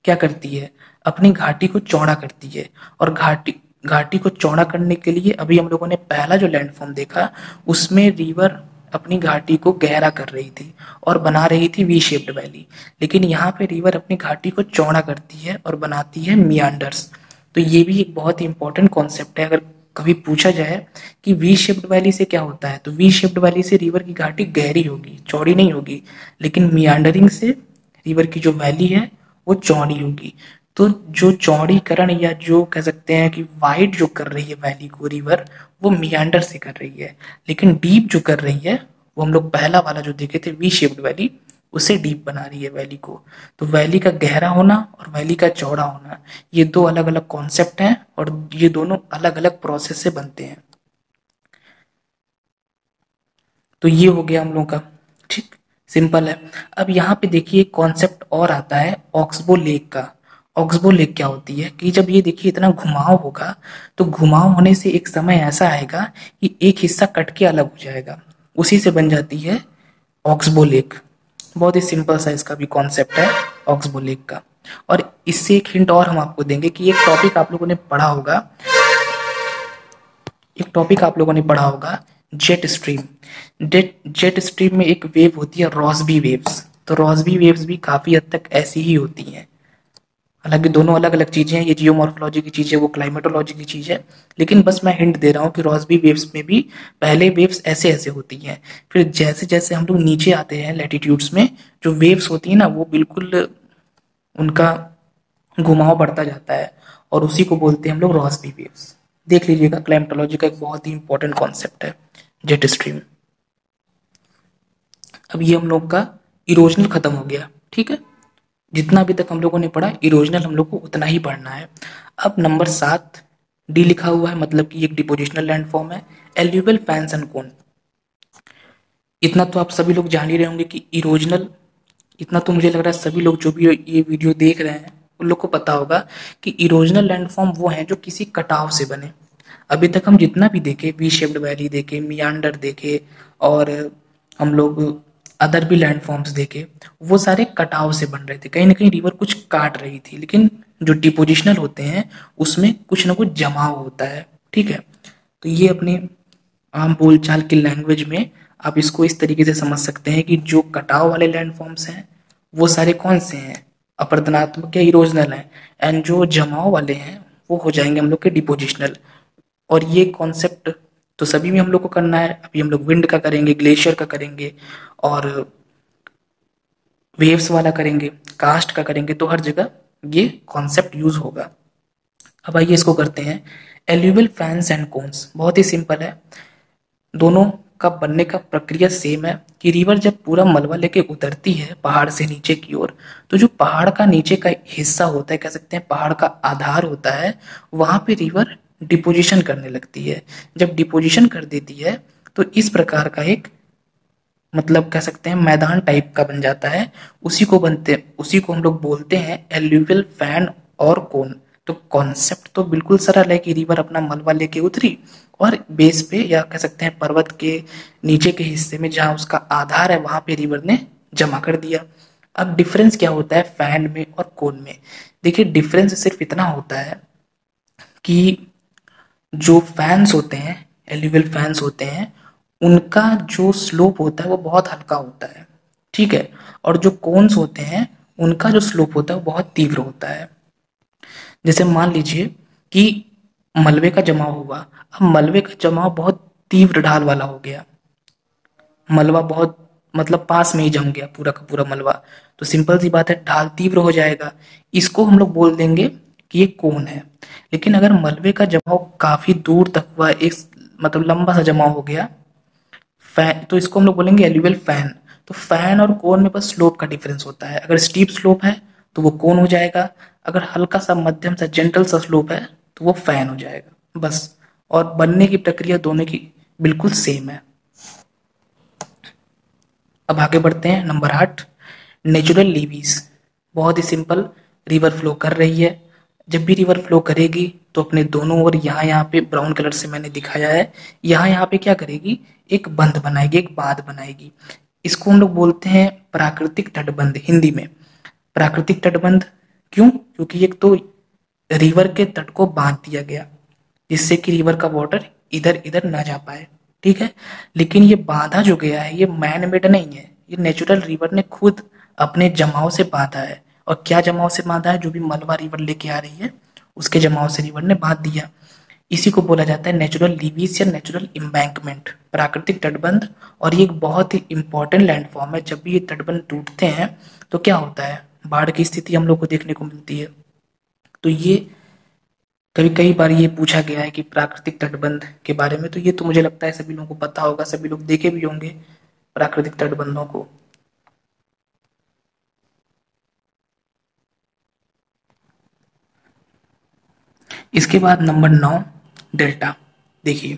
क्या करती है, अपनी घाटी को चौड़ा करती है। और घाटी घाटी को चौड़ा करने के लिए अभी हम लोगों ने पहला जो लैंडफॉर्म देखा उसमें रिवर अपनी घाटी को गहरा कर रही थी और बना रही थी वी शेप्ड वैली, लेकिन यहाँ पे रिवर अपनी घाटी को चौड़ा करती है और बनाती है मियांडर्स। तो ये भी एक बहुत ही इंपॉर्टेंट कॉन्सेप्ट है। अगर कभी पूछा जाए कि वी शेप्ड वैली से क्या होता है, तो वी शेप्ड वैली से रिवर की घाटी गहरी होगी, चौड़ी नहीं होगी, लेकिन मियांडरिंग से रिवर की जो वैली है वो चौड़ी होगी। तो जो चौड़ीकरण या जो कह सकते हैं कि वाइड जो कर रही है वैली को रिवर, वो मियांडर से कर रही है, लेकिन डीप जो कर रही है वो हम लोग पहला वाला जो देखे थे वी शेप्ड वैली, उसे डीप बना रही है वैली को। तो वैली का गहरा होना और वैली का चौड़ा होना ये दो अलग अलग कॉन्सेप्ट हैं और ये दोनों अलग अलग प्रोसेस से बनते हैं। तो ये हो गया हम लोगों का, ठीक, सिंपल है। अब यहाँ पे देखिए कॉन्सेप्ट और आता है ऑक्सबो लेक का। ऑक्सबो लेक क्या होती है कि जब ये देखिए इतना घुमाव होगा तो घुमाव होने से एक समय ऐसा आएगा कि एक हिस्सा कट के अलग हो जाएगा, उसी से बन जाती है ऑक्सबो लेक। बहुत ही सिंपल सा इसका भी कॉन्सेप्ट है ऑक्सबो लेक का। और इससे एक हिंट और हम आपको देंगे कि एक टॉपिक आप लोगों ने पढ़ा होगा, जेट स्ट्रीम। जेट स्ट्रीम में एक वेव होती है रॉसबी वेव्स, तो रॉसबी वेव्स भी काफी हद तक ऐसी ही होती हैं। हालांकि दोनों अलग अलग चीजें हैं, ये जियोमॉर्फोलॉजी की चीज है, वो क्लाइमेटोलॉजी की चीज है, लेकिन बस मैं हिंट दे रहा हूँ कि रॉसबी वेव्स में भी पहले वेव्स ऐसे ऐसे होती हैं, फिर जैसे जैसे हम लोग नीचे आते हैं लैटिट्यूड्स में, जो वेव्स होती है ना वो बिल्कुल उनका घुमाव बढ़ता जाता है, और उसी को बोलते हैं हम लोग रॉसबी वेव्स। देख लीजिएगा, क्लाइमेटोलॉजी का एक बहुत ही इंपॉर्टेंट कॉन्सेप्ट है जेट स्ट्रीम। अब ये हम लोग का इरोजनल खत्म हो गया, ठीक है। जितना अभी तक हम लोगों ने पढ़ा इरोजनल हम लोग को उतना ही पढ़ना है। अब नंबर 7 डी लिखा हुआ है, मतलब कि एक डिपोजिशनल लैंडफॉर्म है, एल्यूवियल फैंस एंड कोन। इतना तो आप सभी लोग जान ही रहे होंगे कि इरोजनल, इतना तो मुझे लग रहा है सभी लोग जो भी ये वीडियो देख रहे हैं उन लोग को पता होगा कि इरोजनल लैंडफॉर्म वो हैं जो किसी कटाव से बने। अभी तक हम जितना भी देखे, वी शेप्ड वैली देखे, मियांडर देखे, और हम लोग अदर भी लैंड फॉर्म्स देखे, वो सारे कटाव से बन रहे थे, कहीं ना कहीं रिवर कुछ काट रही थी। लेकिन जो डिपोजिशनल होते हैं उसमें कुछ ना कुछ जमाव होता है, ठीक है। तो ये अपने आम बोलचाल की लैंग्वेज में आप इसको इस तरीके से समझ सकते हैं कि जो कटाव वाले लैंड फॉर्म्स हैं वो सारे कौन से हैं, अपरदनात्मक या इरोजनल हैं, एंड जो जमाव वाले हैं वो हो जाएंगे हम लोग के डिपोजिशनल। और ये कॉन्सेप्ट तो सभी में हम लोग को करना है। अभी हम लोग विंड का करेंगे, ग्लेशियर का करेंगे, और वेव्स वाला करेंगे, कास्ट का करेंगे, तो हर जगह ये कॉन्सेप्ट यूज होगा। अब आइए इसको करते हैं। एल्यूवियल फैंस एंड कोन्स बहुत ही सिंपल है, दोनों का बनने का प्रक्रिया सेम है कि रिवर जब पूरा मलबा लेके उतरती है पहाड़ से नीचे की ओर, तो जो पहाड़ का नीचे का हिस्सा होता है, कह सकते हैं पहाड़ का आधार होता है, वहां पे रिवर डिपोजिशन करने लगती है। जब डिपोजिशन कर देती है तो इस प्रकार का एक, मतलब कह सकते हैं मैदान टाइप का बन जाता है। उसी को हम लोग बोलते हैं एल्यूवियल फैन और कोन। तो कॉन्सेप्ट तो बिल्कुल सरल है कि रिवर अपना मलबा लेके उतरी और बेस पे, या कह सकते हैं पर्वत के नीचे के हिस्से में जहां उसका आधार है वहां पे रिवर ने जमा कर दिया। अब डिफरेंस क्या होता है फैन में और कोन में? देखिए डिफरेंस सिर्फ इतना होता है कि जो फैंस होते हैं, एल्यूवियल फैंस होते हैं, उनका जो स्लोप होता है वो बहुत हल्का होता है, ठीक है। और जो कोन्स होते हैं उनका जो स्लोप होता है वो बहुत तीव्र होता है। जैसे मान लीजिए कि मलबे का जमाव हुआ, अब मलबे का जमाव बहुत तीव्र ढाल वाला हो गया, मलबा बहुत, मतलब पास में ही जम गया पूरा का पूरा मलबा, तो सिंपल सी बात है ढाल तीव्र हो जाएगा। इसको हम लोग बोल देंगे कि ये कोन है। लेकिन अगर मलबे का जमाव काफी दूर तक हुआ, एक मतलब लंबा सा जमाव हो गया, फैन, तो इसको हम लोग बोलेंगे एल्यूवियल फैन। तो फैन और कोन में बस स्लोप का डिफरेंस होता है, अगर स्टीप स्लोप है तो वो कोन हो जाएगा, अगर हल्का सा मध्यम सा जेंटल सा स्लोप है तो वो फैन हो जाएगा, बस। और बनने की प्रक्रिया दोनों की बिल्कुल सेम है। अब आगे बढ़ते हैं नंबर 8, नेचुरल लीवीज। बहुत ही सिंपल, रिवर फ्लो कर रही है, जब भी रिवर फ्लो करेगी तो अपने दोनों ओर यहाँ पे ब्राउन कलर से मैंने दिखाया है, यहाँ पे क्या करेगी, एक बंध बनाएगी, एक बांध बनाएगी। इसको हम लोग बोलते हैं प्राकृतिक तटबंध हिंदी में। प्राकृतिक तटबंध क्यों? क्योंकि एक तो रिवर के तट को बांध दिया गया जिससे कि रिवर का वाटर इधर इधर ना जा पाए, ठीक है। लेकिन ये बांधा जो गया है ये मैन मेड नहीं है, ये नेचुरल रिवर ने खुद अपने जमाव से बांधा है। और क्या जमाव से बांधा है? जो भी मलबा रिवर लेके आ रही है उसके जमाव से रिवर ने बांध दिया। इसी को बोला जाता है नेचुरल लीवीज या नेचुरल इम्बैंकमेंट, प्राकृतिक तटबंध। और ये एक बहुत ही इंपॉर्टेंट लैंडफॉर्म है, जब भी ये तटबंध टूटते हैं तो क्या होता है, बाढ़ की स्थिति हम लोग को देखने को मिलती है। तो ये कभी कई बार ये पूछा गया है कि प्राकृतिक तटबंध के बारे में, तो ये तो मुझे लगता है सभी लोगों को पता होगा, सभी लोग देखे भी होंगे प्राकृतिक तटबंधों को। इसके बाद नंबर 9, डेल्टा। देखिए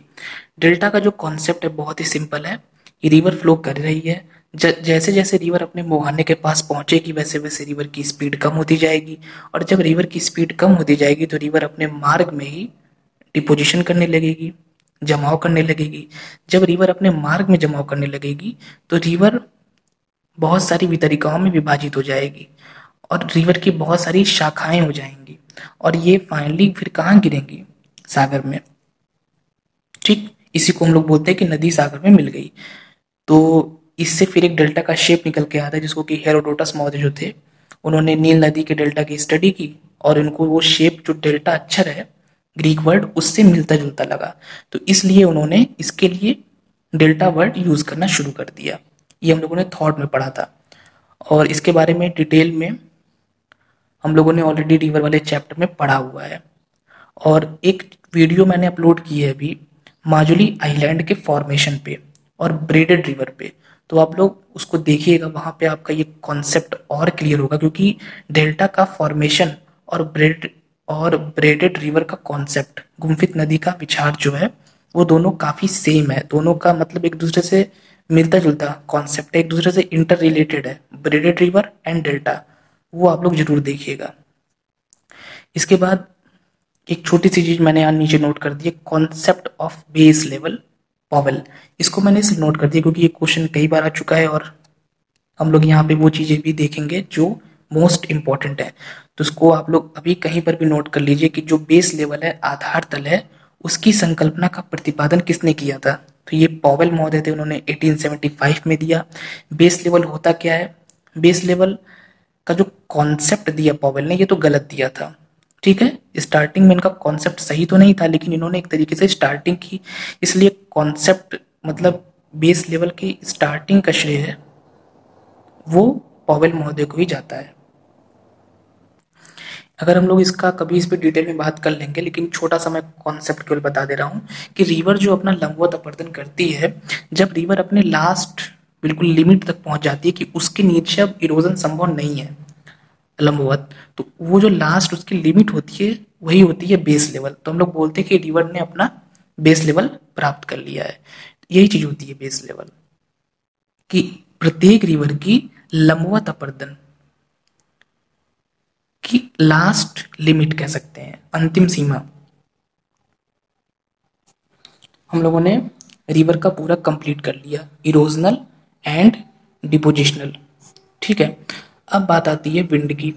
डेल्टा का जो कॉन्सेप्ट है बहुत ही सिंपल है कि रिवर फ्लो कर रही है, जैसे जैसे रिवर अपने मुहाने के पास पहुंचेगी वैसे वैसे रिवर की स्पीड कम होती जाएगी, और जब रिवर की स्पीड कम होती जाएगी तो रिवर अपने मार्ग में ही डिपोजिशन करने लगेगी, जमाव करने लगेगी। जब रिवर अपने मार्ग में जमाव करने लगेगी तो रिवर बहुत सारी वितरिकाओं में विभाजित हो जाएगी और रिवर की बहुत सारी शाखाएं हो जाएंगी और ये फाइनली फिर कहाँ गिरेंगी? सागर में। ठीक, इसी को हम लोग बोलते हैं कि नदी सागर में मिल गई। तो इससे फिर एक डेल्टा का शेप निकल के आता है, जिसको कि हेरोडोटस मौर्य जो थे उन्होंने नील नदी के डेल्टा की स्टडी की और इनको वो शेप जो डेल्टा अक्षर है ग्रीक वर्ड उससे मिलता जुलता लगा, तो इसलिए उन्होंने इसके लिए डेल्टा वर्ड यूज करना शुरू कर दिया। ये हम लोगों ने थॉट में पढ़ा था और इसके बारे में डिटेल में हम लोगों ने ऑलरेडी रिवर वाले चैप्टर में पढ़ा हुआ है। और एक वीडियो मैंने अपलोड की है अभी माजुली आइलैंड के फॉर्मेशन पे और ब्रेडेड रिवर पे, तो आप लोग उसको देखिएगा, वहां पे आपका ये कॉन्सेप्ट और क्लियर होगा, क्योंकि डेल्टा का फॉर्मेशन और ब्रेडेड रिवर का कॉन्सेप्ट, गुम्फित नदी का विचार जो है वो दोनों काफी सेम है, दोनों का मतलब एक दूसरे से मिलता जुलता कॉन्सेप्ट है, एक दूसरे से इंटर रिलेटेड है, ब्रेडेड रिवर एंड डेल्टा, वो आप लोग जरूर देखिएगा। इसके बाद एक छोटी सी चीज मैंने यहाँ नीचे नोट कर दी है, concept of base level Powell. इसको मैंने इसलिए नोट कर दिया क्योंकि ये क्वेश्चन कई बार आ चुका है और हम लोग यहाँ पे वो चीजें भी देखेंगे जो मोस्ट इंपॉर्टेंट है। तो उसको आप लोग अभी कहीं पर भी नोट कर लीजिए कि जो बेस लेवल है, आधार तल है, उसकी संकल्पना का प्रतिपादन किसने किया था? तो ये पॉवेल महोदय थे, उन्होंने 1875 में दिया। बेस लेवल होता क्या है? बेस लेवल का जो कॉन्सेप्ट दिया पॉवेल ने, ये तो गलत दिया था, ठीक है। स्टार्टिंग में इनका कॉन्सेप्ट सही तो नहीं था, लेकिन इन्होंने एक तरीके से स्टार्टिंग की, इसलिए कॉन्सेप्ट मतलब बेस लेवल की स्टार्टिंग का श्रेय है वो पॉवेल महोदय को ही जाता है। अगर हम लोग इसका कभी इस पे डिटेल में बात कर लेंगे, लेकिन छोटा सा मैं कॉन्सेप्ट केवल बता दे रहा हूँ कि रिवर जो अपना लंबवत अपरदन करती है, जब रिवर अपने लास्ट बिल्कुल लिमिट तक पहुंच जाती है कि उसके नीचे अब इरोजन संभव नहीं है लंबवत, तो वो जो लास्ट उसकी लिमिट होती है वही होती है बेस लेवल। तो हम लोग बोलते हैं कि रिवर ने अपना बेस लेवल प्राप्त कर लिया है। यही चीज होती है बेस लेवल, कि प्रत्येक रिवर की लंबवत अपरदन की लास्ट लिमिट कह सकते हैं, अंतिम सीमा। हम लोगों ने रिवर का पूरा कंप्लीट कर लिया, इरोजनल एंड डिपोजिशनल, ठीक है। अब बात आती है विंड की।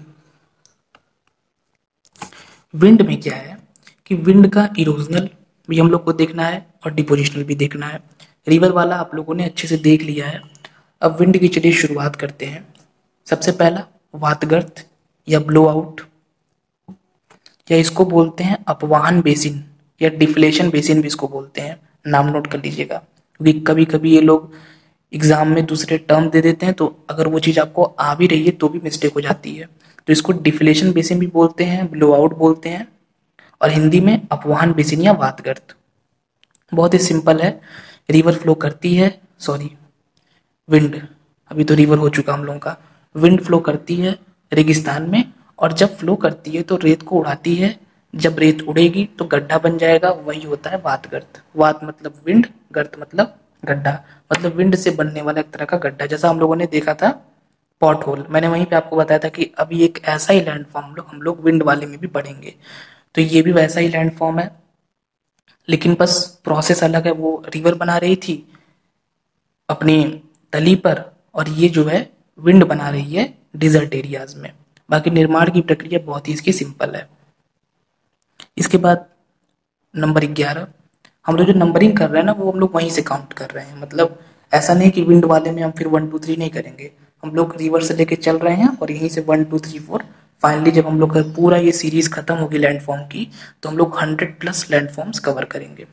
विंड में क्या है कि विंड का इरोजनल भी हम लोग को देखना है और डिपोजिशनल भी देखना है। रिवर वाला आप लोगों ने अच्छे से देख लिया है। अब विंड की चलिए शुरुआत करते हैं। सबसे पहला वातगर्त या ब्लो आउट, या इसको बोलते हैं अपवाहन बेसिन या डिफ्लेशन बेसिन भी इसको बोलते हैं, नाम नोट कर लीजिएगा, क्योंकि कभी कभी ये लोग एग्जाम में दूसरे टर्म दे देते हैं, तो अगर वो चीज आपको आ भी रही है तो भी मिस्टेक हो जाती है। तो इसको डिफ्लेशन बेसिन भी बोलते हैं, ब्लो आउट बोलते हैं, और हिंदी में अपवाहन बेसिन या वातगर्त। बहुत ही सिंपल है। रिवर फ्लो करती है, सॉरी विंड, अभी तो रिवर हो चुका हम लोगों का। विंड फ्लो करती है रेगिस्तान में, और जब फ्लो करती है तो रेत को उड़ाती है, जब रेत उड़ेगी तो गड्ढा बन जाएगा, वही होता है वातगर्त। वात मतलब विंड, गर्त मतलब गड्ढा, मतलब विंड से बनने वाला एक तरह का गड्ढा, जैसा हम लोगों ने देखा था पॉट होल। मैंने वहीं पे आपको बताया था कि अभी एक ऐसा ही लैंड फॉर्म हम लोग विंड वाले में भी पढ़ेंगे, तो ये भी वैसा ही लैंड फॉर्म है, लेकिन बस प्रोसेस अलग है। वो रिवर बना रही थी अपनी तली पर, और ये जो है विंड बना रही है डिजर्ट एरियाज में। बाकी निर्माण की प्रक्रिया बहुत ही इसकी सिंपल है। इसके बाद नंबर 11, हम लोग जो नंबरिंग कर रहे हैं ना, वो हम लोग वहीं से काउंट कर रहे हैं, मतलब ऐसा नहीं कि विंड वाले में हम फिर 1 2 3 नहीं करेंगे, हम लोग रिवर से लेके चल रहे हैं और यहीं से 1 2 3 4, फाइनली जब हम लोग का पूरा ये सीरीज खत्म होगी लैंडफॉर्म की, तो हम लोग 100+ लैंडफॉर्म्स कवर करेंगे।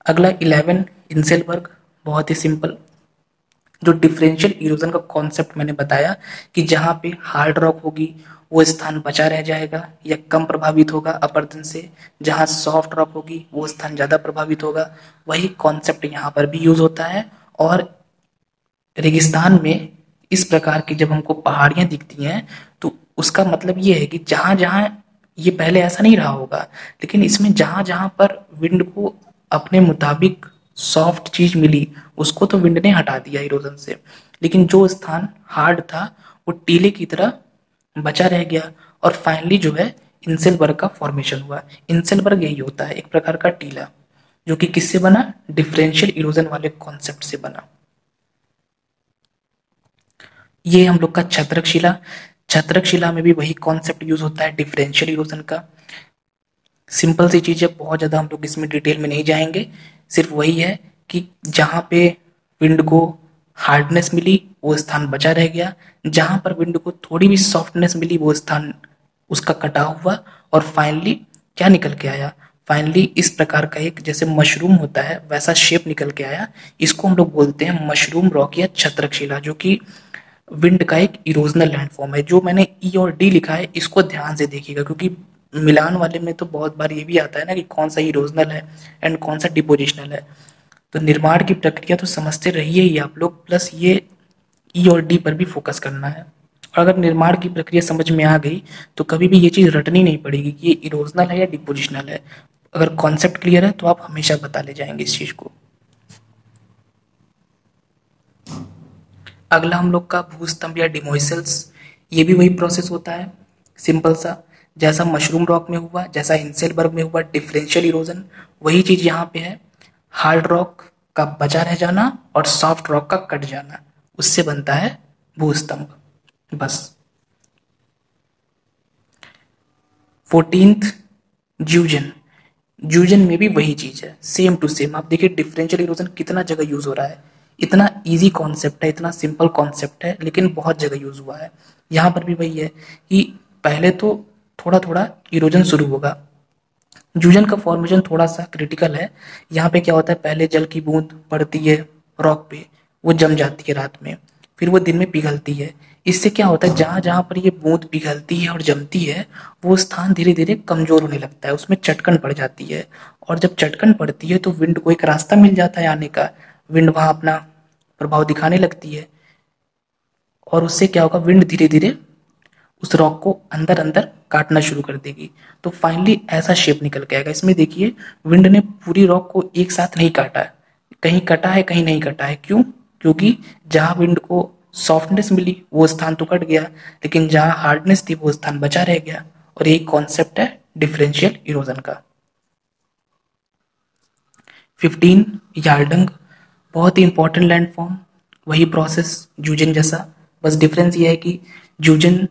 अगला 11 इंसेलबर्ग, बहुत ही सिंपल। जो डिफरेंशियल इरोजन का कॉन्सेप्ट मैंने बताया कि जहां पे हार्ड रॉक होगी वो स्थान बचा रह जाएगा या कम प्रभावित होगा अपरदन से, जहां सॉफ्ट रॉक होगी वो स्थान ज्यादा प्रभावित होगा, वही कॉन्सेप्ट यहाँ पर भी यूज होता है। और रेगिस्तान में इस प्रकार की जब हमको पहाड़ियां दिखती हैं, तो उसका मतलब ये है कि जहां जहां ये पहले ऐसा नहीं रहा होगा, लेकिन इसमें जहां जहां पर विंड को अपने मुताबिक सॉफ्ट चीज मिली, उसको तो विंड ने हटा दिया इरोजन से, लेकिन जो स्थान हार्ड था वो टीले की तरह बचा रह गया, और फाइनली जो है इंसेलबर्ग का फॉर्मेशन हुआ। इंसेलबर्ग यही होता है, एक प्रकार का टीला, जो कि किससे बना? डिफरेंशियल इरोजन वाले कॉन्सेप्ट से बना। ये हम लोग का छत्रक शिला। छत्रक शिला में भी वही कॉन्सेप्ट यूज होता है डिफरेंशियल इरोजन का। सिंपल सी चीज है, बहुत ज्यादा हम लोग इसमें डिटेल में नहीं जाएंगे। सिर्फ वही है कि जहाँ पे विंड को हार्डनेस मिली वो स्थान बचा रह गया, जहां पर विंड को थोड़ी भी सॉफ्टनेस मिली वो स्थान उसका कटा हुआ, और फाइनली क्या निकल के आया, फाइनली इस प्रकार का एक जैसे मशरूम होता है वैसा शेप निकल के आया। इसको हम लोग बोलते हैं मशरूम रॉक या छत्रक शिला, जो कि विंड का एक इरोजनल लैंडफॉर्म है। जो मैंने ई और डी लिखा है इसको ध्यान से देखिएगा, क्योंकि मिलान वाले में तो बहुत बार ये भी आता है ना कि कौन सा इरोजनल है एंड कौन सा डिपोजिशनल है। तो निर्माण की प्रक्रिया तो समझते रहिए ही आप लोग, प्लस ये ई और डी पर भी फोकस करना है। और अगर निर्माण की प्रक्रिया समझ में आ गई तो कभी भी ये चीज रटनी नहीं पड़ेगी कि ये इरोजनल है या डिपोजिशनल है। अगर कॉन्सेप्ट क्लियर है तो आप हमेशा बता ले जाएंगे इस चीज को। अगला हम लोग का भूस्तंभ या डिमोइसल्स। ये भी वही प्रोसेस होता है सिंपल सा, जैसा मशरूम रॉक में हुआ, जैसा इंसेलबर्ग में हुआ डिफरेंशियल इरोजन, वही चीज यहाँ पे है। हार्ड रॉक का बचा रह जाना और सॉफ्ट रॉक का कट जाना, उससे बनता है भूस्तंभ। बस। 14th zeugen. ज्यूजन में भी वही चीज है, सेम टू सेम। आप देखिए डिफरेंशियल इरोजन कितना जगह यूज हो रहा है। इतना इजी कॉन्सेप्ट है, इतना सिंपल कॉन्सेप्ट है, लेकिन बहुत जगह यूज हुआ है। यहाँ पर भी वही है कि पहले तो थोड़ा थोड़ा इरोजन शुरू होगा। ज्यूजन का फॉर्मेशन थोड़ा सा क्रिटिकल है। यहाँ पे क्या होता है, पहले जल की बूंद पड़ती है रॉक पे, वो जम जाती है रात में, फिर वो दिन में पिघलती है। इससे क्या होता है, जहां जहां पर ये बूंद पिघलती है और जमती है वो स्थान धीरे धीरे कमजोर होने लगता है, उसमें चटकन पड़ जाती है। और जब चटकन पड़ती है तो विंड को एक रास्ता मिल जाता है आने का, विंड वहां अपना प्रभाव दिखाने लगती है, और उससे क्या होगा, विंड धीरे धीरे उस रॉक को अंदर अंदर काटना शुरू कर देगी। तो फाइनली ऐसा शेप निकल के आएगा। इसमें देखिए विंड ने पूरी रॉक को एक साथ नहीं काटा है, कहीं कटा है कहीं नहीं कटा है। क्यों? क्योंकि जहां विंड को सॉफ्टनेस मिली वो स्थान तो कट गया, लेकिन जहां हार्डनेस थी वो स्थान बचा रह गया। और यही कॉन्सेप्ट है डिफरेंशियल इरोजन का। 15 यार्डंग, बहुत ही इंपॉर्टेंट लैंडफॉर्म, वही प्रोसेस जूजन जैसा, बस डिफरेंस ये है कि जूजन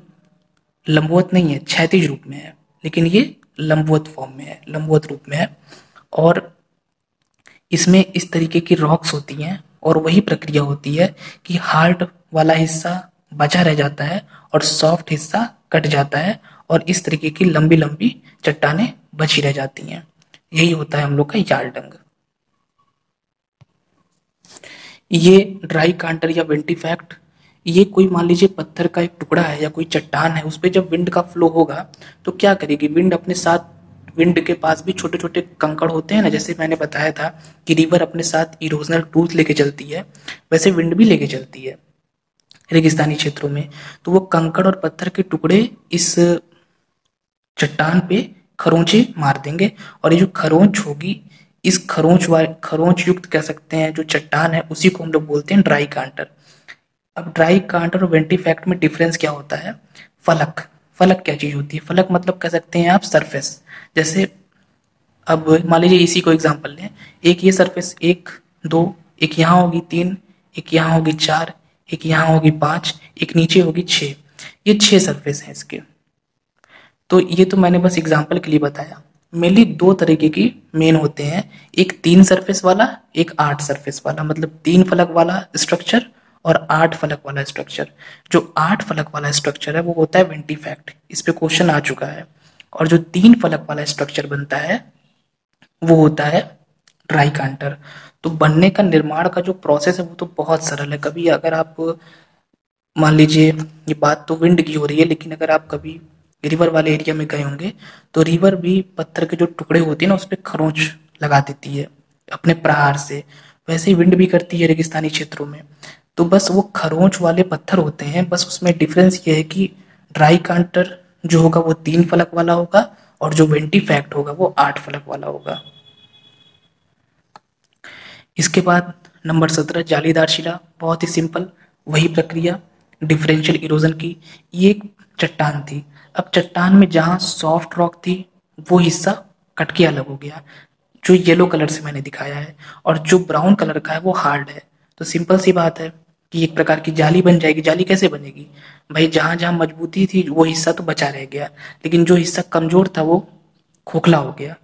लंबवत नहीं है, क्षैतिज रूप में है, लेकिन ये लंबवत फॉर्म में है, लंबवत रूप में है। और इसमें इस तरीके की रॉक्स होती हैं, और वही प्रक्रिया होती है कि हार्ड वाला हिस्सा बचा रह जाता है और सॉफ्ट हिस्सा कट जाता है, और इस तरीके की लंबी लंबी चट्टानें बची रह जाती हैं। यही होता है हम लोग का यार्डंग। ये ड्राई कांटर या वेंटिफैक्ट, ये कोई मान लीजिए पत्थर का एक टुकड़ा है या कोई चट्टान है, उस पर जब विंड का फ्लो होगा तो क्या करेगी विंड, अपने साथ, विंड के पास भी छोटे छोटे कंकड़ होते हैं ना, जैसे मैंने बताया था कि रिवर अपने साथ इरोजनल टूल्स लेके चलती है, वैसे विंड भी लेके चलती है रेगिस्तानी क्षेत्रों में। तो वो कंकड़ और पत्थर के टुकड़े इस चट्टान पे खरोंचे मार देंगे, और ये जो खरोंच होगी, इस खरोंच युक्त कह सकते हैं जो चट्टान है, उसी को हम लोग बोलते हैं ड्राई कांटर। अब ड्राई कांटर और वेंटिफैक्ट में डिफरेंस क्या होता है? फलक। फलक क्या चीज होती है? फलक मतलब कह सकते हैं आप सरफेस। जैसे अब मान लीजिए इसी को एग्जांपल लें, एक ये सरफेस, एक दो, एक यहाँ होगी तीन, एक यहाँ होगी चार, एक यहाँ होगी पांच, एक नीचे होगी छह। ये छह सरफेस हैं इसके। तो ये तो मैंने बस एग्जांपल के लिए बताया। मेनली दो तरीके की मेन होते हैं, एक 3 सरफेस वाला, एक 8 सरफेस वाला, मतलब 3 फलक वाला स्ट्रक्चर और 8 फलक वाला स्ट्रक्चर। जो 8 फलक वाला स्ट्रक्चर है वो होता है वेंटिफैक्ट, इस पे क्वेश्चन आ चुका है। और जो 3 फलक वाला स्ट्रक्चर बनता है वो होता है ड्राई कांटर। तो बनने का, निर्माण का जो प्रोसेस है वो तो बहुत सरल है। कभी अगर आप मान लीजिए, ये बात तो विंड की हो रही है, लेकिन अगर आप कभी रिवर वाले एरिया में गए होंगे तो रिवर भी पत्थर के जो टुकड़े होते हैं ना उस पर खरोंच लगा देती है अपने प्रहार से, वैसे ही विंड भी करती है रेगिस्तानी क्षेत्रों में। तो बस वो खरोंच वाले पत्थर होते हैं, बस उसमें डिफरेंस ये है कि ड्राई कांटर जो होगा वो 3 फलक वाला होगा, और जो वेंटिफैक्ट होगा वो 8 फलक वाला होगा। इसके बाद नंबर 17 जालीदार शिला, बहुत ही सिंपल, वही प्रक्रिया डिफरेंशियल इरोजन की। ये एक चट्टान थी, अब चट्टान में जहां सॉफ्ट रॉक थी वो हिस्सा कट के अलग हो गया, जो येलो कलर से मैंने दिखाया है, और जो ब्राउन कलर का है वो हार्ड है। तो सिंपल सी बात है, कि एक प्रकार की जाली बन जाएगी। जाली कैसे बनेगी भाई, जहां जहां मजबूती थी वो हिस्सा तो बचा रह गया, लेकिन जो हिस्सा कमजोर था वो खोखला हो गया,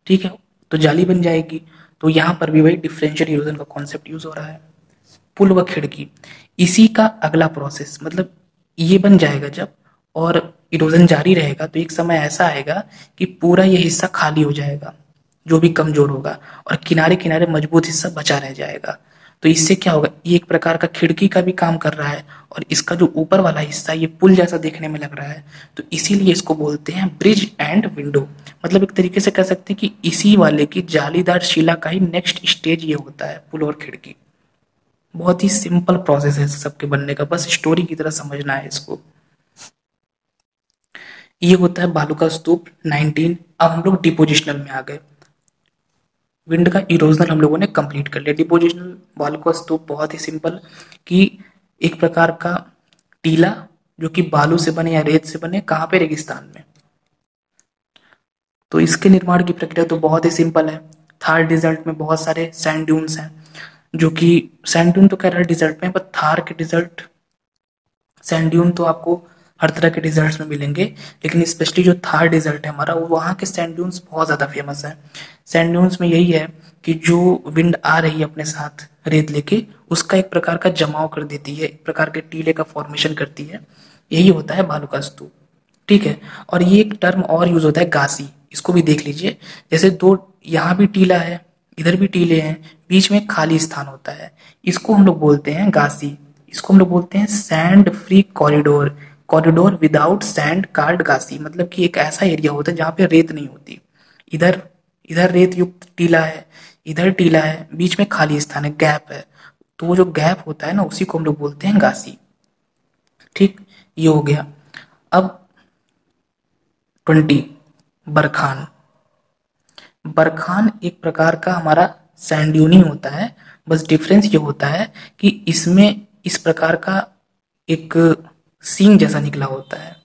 ठीक है, तो जाली बन जाएगी। तो यहाँ पर भी वही डिफरेंशियल इरोजन का कॉन्सेप्ट यूज हो रहा है। पुल व खिड़की, इसी का अगला प्रोसेस, मतलब ये बन जाएगा जब, और इरोजन जारी रहेगा तो एक समय ऐसा आएगा कि पूरा ये हिस्सा खाली हो जाएगा जो भी कमजोर होगा, और किनारे किनारे मजबूत हिस्सा बचा रह जाएगा। तो इससे क्या होगा, ये एक प्रकार का खिड़की का भी काम कर रहा है, और इसका जो ऊपर वाला हिस्सा ये पुल जैसा देखने में लग रहा है, तो इसीलिए इसको बोलते हैं ब्रिज एंड विंडो। मतलब एक तरीके से कह सकते हैं कि इसी वाले की जालीदार शिला का ही नेक्स्ट स्टेज ये होता है, पुल और खिड़की। बहुत ही सिंपल प्रोसेस है सबके बनने का, बस स्टोरी की तरह समझना है इसको। ये होता है बालू का स्तूप 19। अब हम लोग डिपोजिशनल में आ गए। विंड का इरोजनल हम लोगों ने कंप्लीट कर लिया। डिपोजिशनल बालू का स्तूप बहुत ही सिंपल, कि एक प्रकार का टीला जो कि बालू से बने या रेत से बने, कहाँ पे, रेगिस्तान में। तो इसके निर्माण की प्रक्रिया तो बहुत ही सिंपल है। थार डिजर्ट में बहुत सारे सैंड ड्यून्स हैं, जो कि सैंड ड्यून तो केरल डिजर्ट में, पर थार के डिजर्ट सैंड ड्यून तो आपको हर तरह के डिजर्ट्स में मिलेंगे, लेकिन स्पेशली जो थार डिजर्ट है हमारा, वहाँ के सैंड ड्यून्स बहुत ज़्यादा फेमस है। सैंड ड्यून्स में यही है कि जो विंड आ रही है अपने साथ रेत लेके, उसका एक प्रकार का जमाव कर देती है, एक प्रकार के टीले का फॉर्मेशन करती है। यही होता है बालू का स्तूप, ठीक है। और ये एक टर्म और यूज होता है गासी, इसको भी देख लीजिए। जैसे दो, यहाँ भी टीला है, इधर भी टीले हैं, बीच में खाली स्थान होता है, इसको हम लोग बोलते हैं गासी। इसको हम लोग बोलते हैं sand free corridor, corridor without sand कार्ड गासी। मतलब कि एक ऐसा एरिया होता है जहाँ पे रेत नहीं होती, इधर इधर रेत युक्त टीला है, इधर टीला है, बीच में खाली स्थान है, गैप है। तो वो जो गैप होता है ना, उसी को हम लोग बोलते हैं गासी, ठीक। ये हो गया। अब 20, बरखान। बरखान एक प्रकार का हमारा सैंड ड्यून ही होता है, बस डिफरेंस ये होता है कि इसमें इस प्रकार का एक सींग जैसा निकला होता है।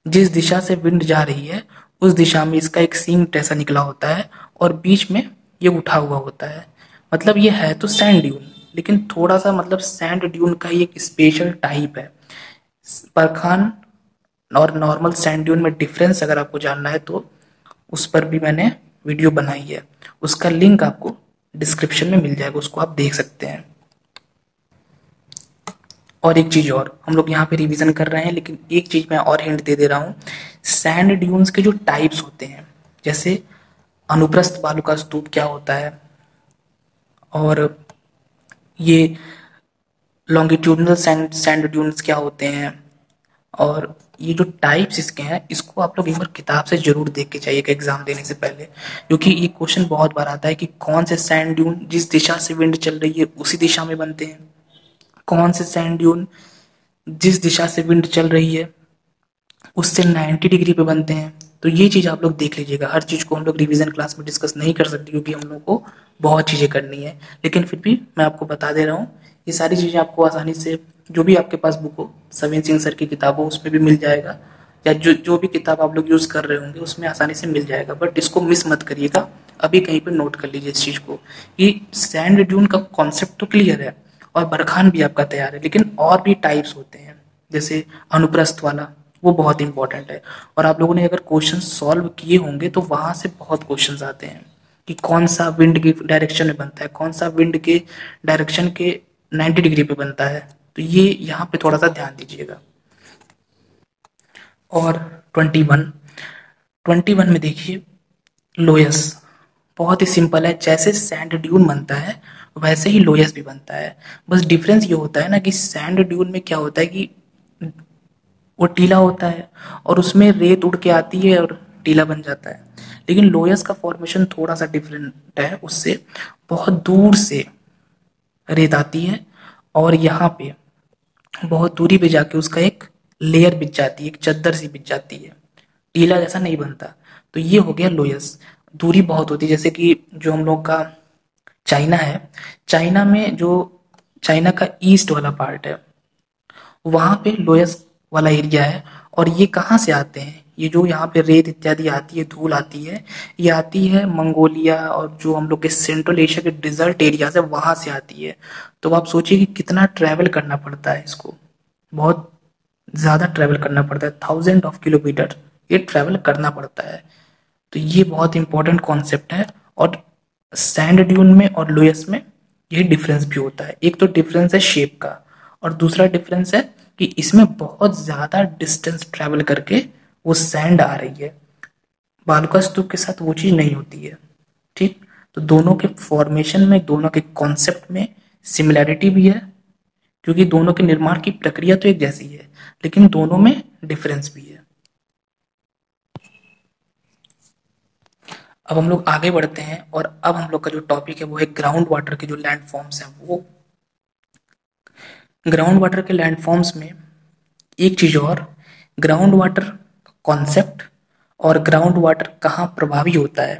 जिस दिशा से विंड जा रही है उस दिशा में इसका एक सींग जैसा निकला होता है, और बीच में ये उठा हुआ होता है। मतलब ये है तो सैंड ड्यून, लेकिन थोड़ा सा मतलब सैंड ड्यून का ही एक स्पेशल टाइप है। बरखान और नॉर्मल सैंड ड्यून में डिफरेंस अगर आपको जानना है तो उस पर भी मैंने वीडियो बनाई है, उसका लिंक आपको डिस्क्रिप्शन में मिल जाएगा, उसको आप देख सकते हैं। और एक चीज और, हम लोग यहाँ पे रिवीजन कर रहे हैं, लेकिन एक चीज मैं और हिंट दे दे रहा हूँ। सैंड ड्यून्स के जो टाइप्स होते हैं, जैसे अनुप्रस्थ बालू का स्तूप क्या होता है, और ये लॉन्गिट्यूडनल सैंड सैंड ड्यून्स क्या होते हैं, और ये जो टाइप्स इसके हैं, इसको आप लोग एक बार किताब से जरूर देख के जाइएगा एग्जाम देने से पहले, क्योंकि ये क्वेश्चन बहुत बार आता है कि कौन से सैंड ड्यून जिस दिशा से विंड चल रही है उसी दिशा में बनते हैं, कौन से सैंड ड्यून जिस दिशा से विंड चल रही है उससे 90 डिग्री पे बनते हैं। तो ये चीज आप लोग देख लीजिएगा। हर चीज को हम लोग रिवीजन क्लास में डिस्कस नहीं कर सकते, क्योंकि हम लोग को बहुत चीजें करनी है, लेकिन फिर भी मैं आपको बता दे रहा हूँ। ये सारी चीजें आपको आसानी से, जो भी आपके पास बुक हो, सविन सिंह सर की किताब हो, उसमें भी मिल जाएगा, या जो जो भी किताब आप लोग यूज कर रहे होंगे उसमें आसानी से मिल जाएगा। बट इसको मिस मत करिएगा, अभी कहीं पे नोट कर लीजिए इस चीज को, कि सैंड ड्यून का कॉन्सेप्ट तो क्लियर है और बरखान भी आपका तैयार है, लेकिन और भी टाइप्स होते हैं, जैसे अनुप्रस्थ वाला, वो बहुत इंपॉर्टेंट है। और आप लोगों ने अगर क्वेश्चन सॉल्व किए होंगे तो वहां से बहुत क्वेश्चंस आते हैं कि कौन सा विंड की डायरेक्शन में बनता है, कौन सा विंड के डायरेक्शन के 90 डिग्री पे बनता है। तो ये यहाँ पे थोड़ा सा ध्यान दीजिएगा। और 21 में देखिए, लोयस बहुत ही सिंपल है। जैसे सैंड ड्यून बनता है वैसे ही लोयस भी बनता है, बस डिफरेंस ये होता है ना कि सैंड ड्यून में क्या होता है कि वो टीला होता है और उसमें रेत उड़ के आती है और टीला बन जाता है, लेकिन लोयस का फॉर्मेशन थोड़ा सा डिफरेंट है। उससे बहुत दूर से रेत आती है और यहाँ पे बहुत दूरी पे जाके उसका एक लेयर बिछ जाती है, एक चद्दर सी बिछ जाती है, टीला जैसा नहीं बनता। तो ये हो गया लोयस। दूरी बहुत होती है, जैसे कि जो हम लोग का चाइना है, चाइना में जो चाइना का ईस्ट वाला पार्ट है वहां पे लोयस वाला एरिया है, और ये कहाँ से आते हैं, ये जो यहाँ पे रेत इत्यादि आती है, धूल आती है, ये आती है मंगोलिया और जो हम लोग के सेंट्रल एशिया के डिजर्ट एरियाज है वहां से आती है। तो आप सोचिए कि कितना ट्रैवल करना पड़ता है इसको, बहुत ज्यादा ट्रैवल करना पड़ता है, 1000 of किलोमीटर ये ट्रैवल करना पड़ता है। तो ये बहुत इंपॉर्टेंट कॉन्सेप्ट है। और सैंड ड्यून में और लोयस में ये डिफरेंस भी होता है। एक तो डिफरेंस है शेप का, और दूसरा डिफरेंस है कि इसमें बहुत ज्यादा डिस्टेंस ट्रैवल करके वो सैंड आ रही है। बालुका स्तूप के साथ वो चीज नहीं होती है। ठीक, तो दोनों के फॉर्मेशन में, दोनों के कॉन्सेप्ट में सिमिलैरिटी भी है, क्योंकि दोनों के निर्माण की प्रक्रिया तो एक जैसी है, लेकिन दोनों में डिफरेंस भी है। अब हम लोग आगे बढ़ते हैं, और अब हम लोग का जो टॉपिक है वो है ग्राउंड वाटर के जो लैंड फॉर्म्स हैं। वो ग्राउंड वाटर के लैंड फॉर्म्स में एक चीज और, ग्राउंड वाटर कॉन्सेप्ट और ग्राउंड वाटर कहाँ प्रभावी होता है।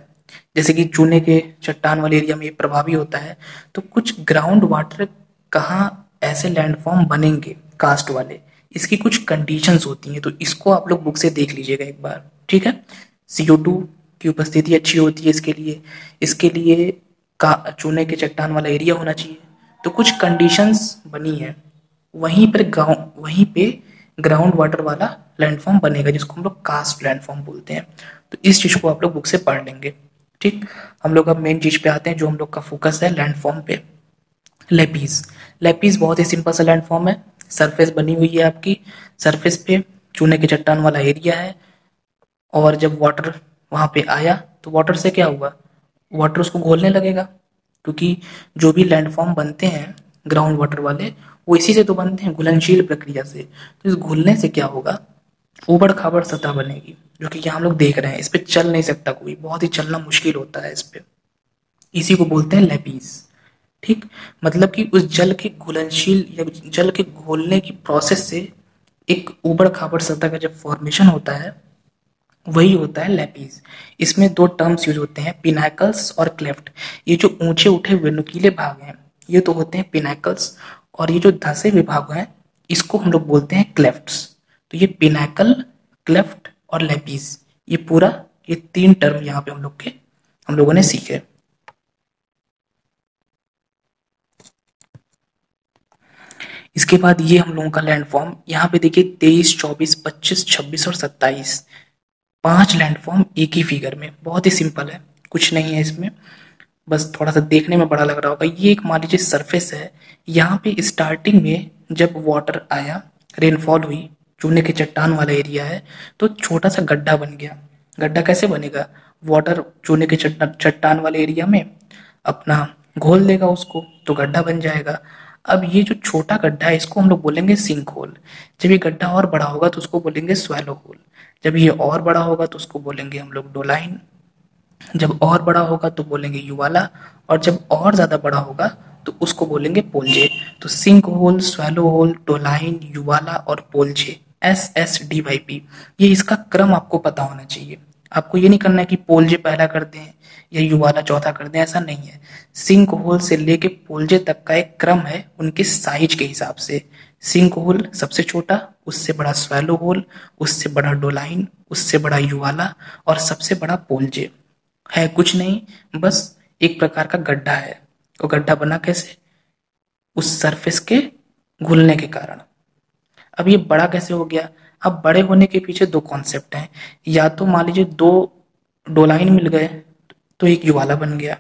जैसे कि चूने के चट्टान वाले एरिया में ये प्रभावी होता है, तो कुछ ग्राउंड वाटर कहाँ ऐसे लैंडफॉर्म बनेंगे कास्ट वाले, इसकी कुछ कंडीशंस होती हैं। तो इसको आप लोग बुक से देख लीजिएगा एक बार, ठीक है। CO2 की उपस्थिति अच्छी होती है इसके लिए का चूने के चट्टान वाला एरिया होना चाहिए। तो कुछ कंडीशंस बनी है, वहीं पे ग्राउंड वाटर वाला लैंडफॉर्म बनेगा, जिसको हम लोग कास्ट लैंडफॉर्म बोलते हैं। तो इस चीज को आप लोग बुक से पढ़ लेंगे। ठीक, हम लोग अब मेन चीज पे आते हैं, जो हम लोग का फोकस है लैंडफॉर्म पे। लेपीज, लेपीज बहुत ही सिंपल सा लैंडफॉर्म है। सरफेस बनी हुई है आपकी, सरफेस पे चूने के चट्टान वाला एरिया है, और जब वाटर वहां पे आया तो वाटर से क्या हुआ, वाटर उसको घोलने लगेगा, क्योंकि जो भी लैंडफॉर्म बनते हैं ग्राउंड वाटर वाले वो इसी से तो बनते हैं, घुलनशील प्रक्रिया से। तो इस घुलने से क्या होगा, ऊबड़ खाबड़ सतह बनेगी, जो कि यहाँ हम लोग देख रहे हैं। इस पे चल नहीं सकता कोई, बहुत ही चलना मुश्किल होता है इस पे। इसी को बोलते हैं लेपीज। ठीक, मतलब कि उस जल के घुलनशील या जल के घोलने की प्रोसेस से एक ऊबड़ खाबड़ सतह का जब फॉर्मेशन होता है, वही होता है लेपीज। इसमें दो टर्म्स यूज होते हैं, पिनाकल्स और क्लेफ्ट। ये जो ऊंचे उठे हुए नुकीले भाग हैं ये तो होते हैं पिनाकल्स, और ये जो धंसे हुए भाग हैं इसको हम लोग बोलते हैं क्लेफ्ट्स। तो ये पिनाकल, क्लेफ्ट और लेपीज, ये पूरा ये 3 टर्म यहाँ पे हम लोगों ने सीखे। इसके बाद ये हम लोगों का लैंडफॉर्म, यहाँ पे देखिए 23, 24, 25, 26 और 27, 5 लैंडफॉर्म एक ही फिगर में। बहुत ही सिंपल है, कुछ नहीं है इसमें, बस थोड़ा सा देखने में बड़ा लग रहा होगा। ये एक मान लीजिए सरफेस है, यहाँ पे स्टार्टिंग में जब वाटर आया, रेनफॉल हुई, चूने के चट्टान वाला एरिया है, तो छोटा सा गड्ढा बन गया। गड्ढा कैसे बनेगा, वाटर चूने के चट्टान वाले एरिया में अपना घोल देगा उसको, तो गड्ढा बन जाएगा। अब ये जो छोटा गड्ढा है इसको हम लोग बोलेंगे सिंक होल। जब ये गड्ढा और बड़ा होगा तो उसको बोलेंगे स्वैलो होल। जब ये और बड़ा होगा तो उसको बोलेंगे हम लोग डोलाइन। जब और बड़ा होगा तो बोलेंगे युवाला, और जब और ज्यादा बड़ा होगा तो उसको बोलेंगे पोलजे। तो sinkhole, swallow hole, doline, uvala और पोलजे, SSDYP, ये इसका क्रम आपको पता होना चाहिए। आपको ये नहीं करना है कि पोलजे पहला कर दें या युवाला चौथा कर दें, ऐसा नहीं है। सिंक होल से लेके पोलजे तक का एक क्रम है उनके साइज के हिसाब से। सिंक होल सबसे छोटा, उससे बड़ा स्वैलो होल, उससे बड़ा डोलाइन, उससे बड़ा युवाला और सबसे बड़ा पोलजे। है कुछ नहीं, बस एक प्रकार का गड्ढा है। वो गड्ढा बना कैसे, उस सरफेस के घुलने के कारण। अब ये बड़ा कैसे हो गया, अब बड़े होने के पीछे दो कॉन्सेप्ट हैं। या तो मान लीजिए 2 डोलाइन मिल गए तो एक युवाला बन गया,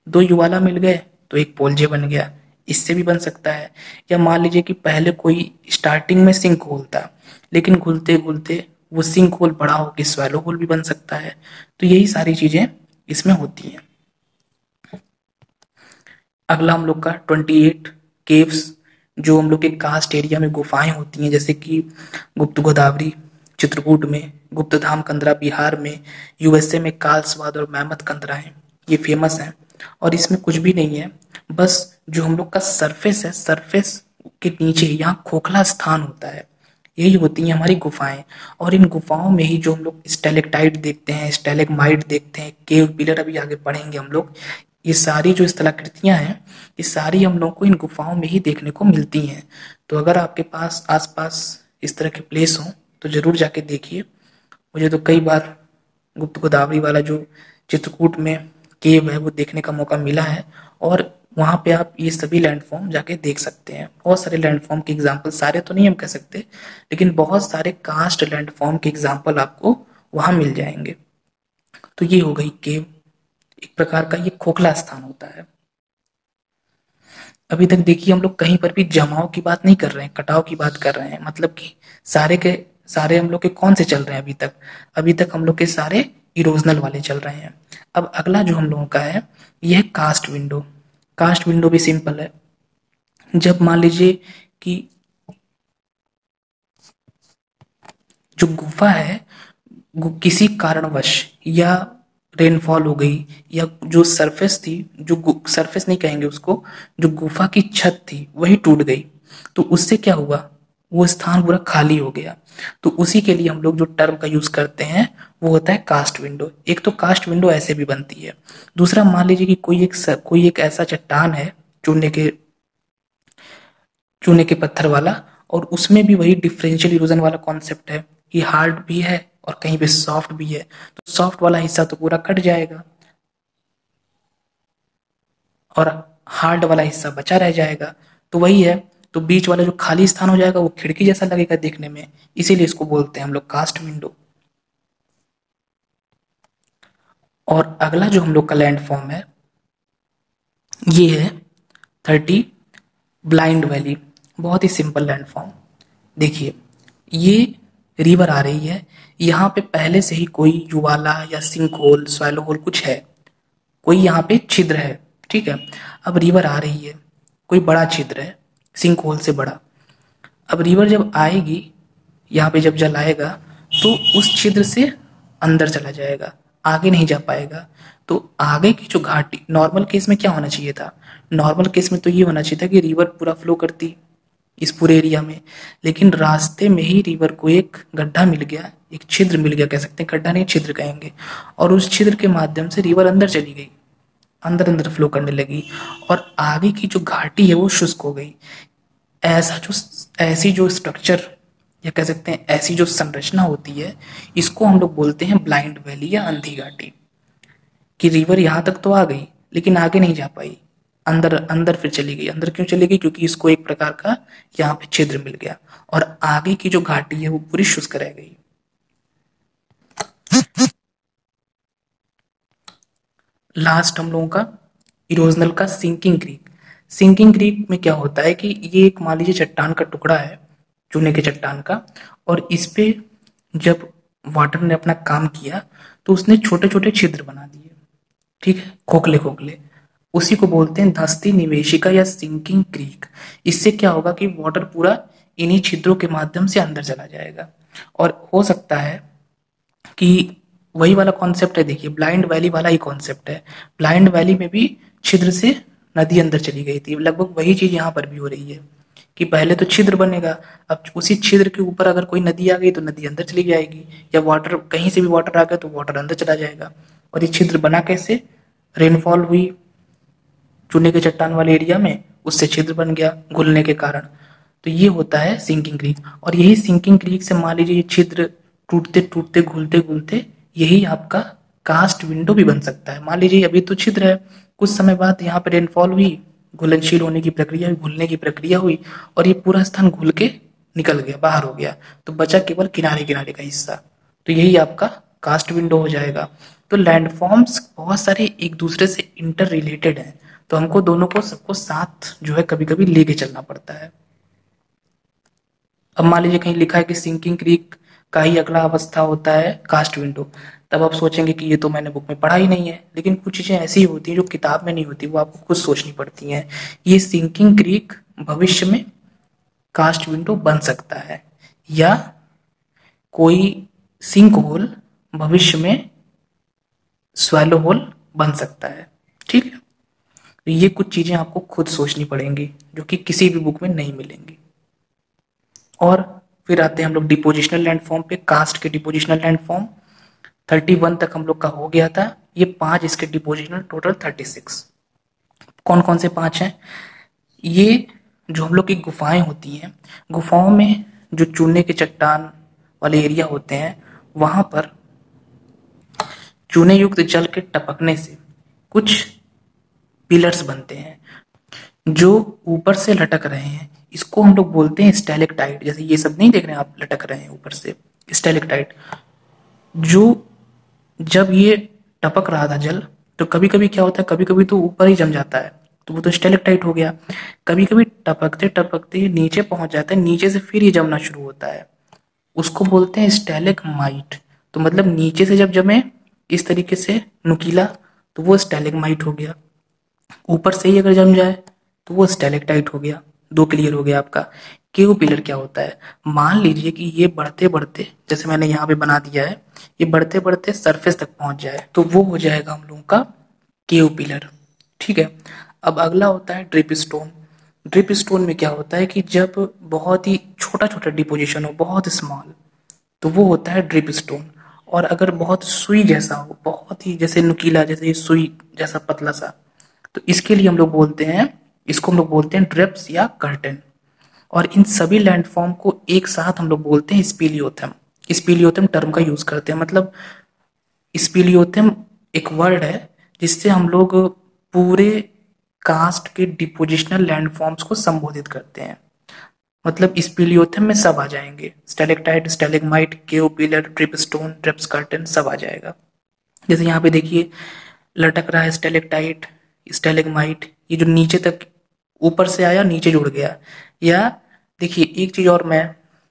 2 युवाला मिल गए तो एक पोलजे बन गया, इससे भी बन सकता है। या मान लीजिए कि पहले कोई स्टार्टिंग में सिंक होल था, लेकिन घुलते घुलते वो सिंक होल बड़ा होकर स्वैलो होल भी बन सकता है। तो यही सारी चीजें इसमें होती हैं। अगला हम लोग का 28 केव्स, जो हम लोग के कास्ट एरिया में गुफाएं होती हैं, जैसे कि गुप्त गोदावरी चित्रकूट में, गुप्तधाम कंदरा बिहार में, USA में कालस्वाद और मैमथ कंदरा है, ये फेमस है। और इसमें कुछ भी नहीं है, बस जो हम लोग का सरफेस है, सरफेस के नीचे यहाँ खोखला स्थान होता है, यही होती हैं हमारी गुफाएं। और इन गुफाओं में ही जो हम लोग स्टेलेक्टाइट देखते हैं, स्टेलेगमाइट देखते हैं, केव पिलर अभी आगे पढ़ेंगे हम लोग, ये सारी जो स्थलाकृतियां हैं ये सारी हम लोग को इन गुफाओं में ही देखने को मिलती हैं। तो अगर आपके पास आसपास इस तरह के प्लेस हो तो जरूर जाके देखिए, मुझे तो कई बार गुप्त गोदावरी वाला जो चित्रकूट में केव है वो देखने का मौका मिला है, और वहाँ पे आप ये सभी लैंडफॉर्म जाके देख सकते हैं। बहुत सारे लैंडफॉर्म के एग्जाम्पल, सारे तो नहीं हम कह सकते, लेकिन बहुत सारे कास्ट लैंडफॉर्म के एग्जाम्पल आपको वहाँ मिल जाएंगे। तो ये हो गई केव, एक प्रकार का ये खोखला स्थान होता है। अभी तक देखिए हम लोग कहीं पर भी जमाव की बात नहीं कर रहे हैं, कटाव की बात कर रहे हैं, मतलब कि सारे के सारे हम लोग के कौन से चल रहे हैं अभी तक हम लोग के सारे इरोजनल वाले चल रहे हैं। अब अगला जो हम लोगों का है यह है कास्ट विंडो। कास्ट विंडो भी सिंपल है। जब मान लीजिए कि जो गुफा है किसी कारणवश या रेनफॉल हो गई, या जो सरफेस थी, जो सरफेस नहीं कहेंगे उसको, जो गुफा की छत थी वही टूट गई, तो उससे क्या हुआ, वो स्थान पूरा खाली हो गया। तो उसी के लिए हम लोग जो टर्म का यूज करते हैं वो होता है कास्ट विंडो। एक तो कास्ट विंडो ऐसे भी बनती है। दूसरा, मान लीजिए कि कोई एक ऐसा चट्टान है चूने के चूने के पत्थर वाला, और उसमें भी वही डिफरेंशियल इरोजन वाला कॉन्सेप्ट है कि हार्ड भी है और कहीं पे सॉफ्ट भी है। तो सॉफ्ट वाला हिस्सा तो पूरा कट जाएगा और हार्ड वाला हिस्सा बचा रह जाएगा। तो वही है, तो बीच वाला जो खाली स्थान हो जाएगा वो खिड़की जैसा लगेगा देखने में, इसीलिए इसको बोलते हैं हम लोग कास्ट विंडो। और अगला जो हम लोग का लैंड फॉर्म है ये है 30 ब्लाइंड वैली। बहुत ही सिंपल लैंड फॉर्म। देखिए, ये रिवर आ रही है, यहाँ पे पहले से ही कोई जुवाला या सिंक होल, स्वैलो होल कुछ है, कोई यहाँ पे छिद्र है, ठीक है। अब रिवर आ रही है, कोई बड़ा छिद्र है, सिंक होल से बड़ा। अब रिवर जब आएगी, यहाँ पे जब जल आएगा तो उस छिद्र से अंदर चला जाएगा, आगे नहीं जा पाएगा। तो आगे की जो घाटी, नॉर्मल केस में क्या होना चाहिए था, नॉर्मल केस में तो ये होना चाहिए था कि रिवर पूरा फ्लो करती इस पूरे एरिया में, लेकिन रास्ते में ही रिवर को एक गड्ढा मिल गया, एक छिद्र मिल गया, कह सकते हैं, गड्ढा नहीं छिद्र कहेंगे, और उस छिद्र के माध्यम से रिवर अंदर चली गई, अंदर अंदर फ्लो करने लगी, और आगे की जो घाटी है वो शुष्क हो गई। ऐसी जो स्ट्रक्चर, या कह सकते हैं ऐसी जो संरचना होती है, इसको हम लोग बोलते हैं ब्लाइंड वैली या अंधी घाटी। कि रिवर यहाँ तक तो आ गई लेकिन आगे नहीं जा पाई, अंदर अंदर फिर चली गई। अंदर क्यों चली गई, क्योंकि इसको एक प्रकार का यहाँ पे छिद्र मिल गया, और आगे की जो घाटी है वो पूरी शुष्क रह गई। लास्ट हम लोगों का इरोजनल का सिंकिंग क्रीक। सिंकिंग क्रीक में क्या होता है कि ये एक, मान लीजिए, चट्टान का टुकड़ा है, चूने के चट्टान का, और इस पे जब वाटर ने अपना काम किया तो उसने छोटे छोटे छिद्र बना दिए, ठीक है, खोखले खोखले। उसी को बोलते हैं धंसती निवेशिका या सिंकिंग क्रीक। इससे क्या होगा कि वाटर पूरा इन्हीं छिद्रों के माध्यम से अंदर चला जाएगा, और हो सकता है कि वही वाला कॉन्सेप्ट है। देखिए, ब्लाइंड वैली वाला ही कॉन्सेप्ट है। ब्लाइंड वैली में भी छिद्र से नदी अंदर चली गई थी, लगभग वही चीज यहाँ पर भी हो रही है कि पहले तो छिद्र बनेगा, अब उसी छिद्र के ऊपर अगर कोई नदी आ गई तो नदी अंदर चली जाएगी, या वाटर कहीं से भी वाटर आ गया तो वाटर अंदर चला जाएगा। और ये छिद्र बना कैसे, रेनफॉल हुई चूने के चट्टान वाले एरिया में, उससे छिद्र बन गया घुलने के कारण। तो ये होता है सिंकिंग क्रीक, और यही सिंकिंग क्रीक से मान लीजिए ये छिद्र टूटते टूटते घुलते घुलते यही आपका कास्ट विंडो भी बन सकता है। मान लीजिए अभी तो छिद्र है, कुछ समय बाद यहाँ पे रेनफॉल हुई, घुलनशील होने की प्रक्रिया हुई, घुलने की प्रक्रिया हुई, और ये पूरा स्थान घुल के निकल गया, बाहर हो गया, तो बचा केवल किनारे किनारे का हिस्सा। तो यही आपका कास्ट विंडो हो जाएगा। तो लैंडफॉर्म्स बहुत सारे एक दूसरे से इंटर रिलेटेड हैं, तो हमको दोनों को सबको साथ जो है कभी कभी लेके चलना पड़ता है। अब मान लीजिए कहीं लिखा है कि सिंकिंग क्रीक का ही अगला अवस्था होता है कास्ट विंडो, तब आप सोचेंगे कि ये तो मैंने बुक में पढ़ा ही नहीं है, लेकिन कुछ चीजें ऐसी होती हैं जो किताब में नहीं होती, वो आपको खुद सोचनी पड़ती हैं। ये सिंकिंग क्रीक भविष्य में कास्ट विंडो बन सकता है, या कोई सिंक होल भविष्य में स्वैलो होल बन सकता है, ठीक है। तो ये कुछ चीजें आपको खुद सोचनी पड़ेंगी जो कि किसी भी बुक में नहीं मिलेंगी। और फिर आते हैं हम लोग डिपोजिशनल लैंडफॉर्म पे। कास्ट के डिपोजिशनल लैंडफॉर्म 31 तक हम लोग का हो गया था। ये 5 इसके डिपोजिशनल, टोटल 36। कौन कौन से 5 हैं, ये जो हम लोग की गुफाएं होती हैं, गुफाओं में जो चूने के चट्टान वाले एरिया होते हैं वहां पर चूने युक्त जल के टपकने से कुछ पिलर्स बनते हैं जो ऊपर से लटक रहे हैं। इसको हम लोग बोलते हैं स्टैलेक्टाइट। जैसे ये सब नहीं देख रहे हैं आप, लटक रहे हैं ऊपर से, स्टैलेक्टाइट। जो जब ये टपक रहा था जल, तो कभी कभी क्या होता है, कभी कभी तो ऊपर ही जम जाता है, तो वो तो स्टैलेक्टाइट हो गया। कभी कभी टपकते टपकते नीचे पहुंच जाता है, नीचे से फिर ये जमना शुरू होता है, उसको बोलते हैं स्टैलेगमाइट। तो मतलब नीचे से जब जमे इस तरीके से नुकीला, तो वो स्टैलेगमाइट हो गया। ऊपर से ही अगर जम जाए तो वो स्टैलेक्टाइट हो गया। दो क्लियर हो गया आपका। केव पिलर क्या होता है, मान लीजिए कि ये बढ़ते बढ़ते, जैसे मैंने यहाँ पे बना दिया है, ये बढ़ते बढ़ते सरफेस तक पहुंच जाए तो वो हो जाएगा हम लोगों का केव पिलर। ठीक है। अब अगला होता है ड्रिप स्टोन। ड्रिप स्टोन में क्या होता है कि जब बहुत ही छोटा छोटा डिपोजिशन हो, बहुत स्मॉल, तो वो होता है ड्रिप स्टोन। और अगर बहुत सुई जैसा हो, बहुत ही जैसे नुकीला, जैसे सुई जैसा पतला सा, तो इसके लिए हम लोग बोलते हैं, इसको हम लोग बोलते हैं ड्रिप्स या कर्टेन। और इन सभी लैंडफॉर्म को एक साथ हम लोग बोलते हैं स्पीलियोथम। स्पीलियोथम टर्म का यूज करते हैं, मतलब स्पीलियोथम एक वर्ड है जिससे हम लोग पूरे कास्ट के डिपोजिशनल लैंडफॉर्म्स को संबोधित करते हैं। मतलब स्पीलियोथम में सब आ जाएंगे, stalactite, stalagmite, cave pillar, dripstone, drips curtain, सब आ जाएगा। जैसे यहाँ पे देखिए लटक रहा है स्टैलेक्टाइट, स्टैलेग्माइट, ये जो नीचे तक ऊपर से आया नीचे जुड़ गया। या देखिए एक चीज और मैं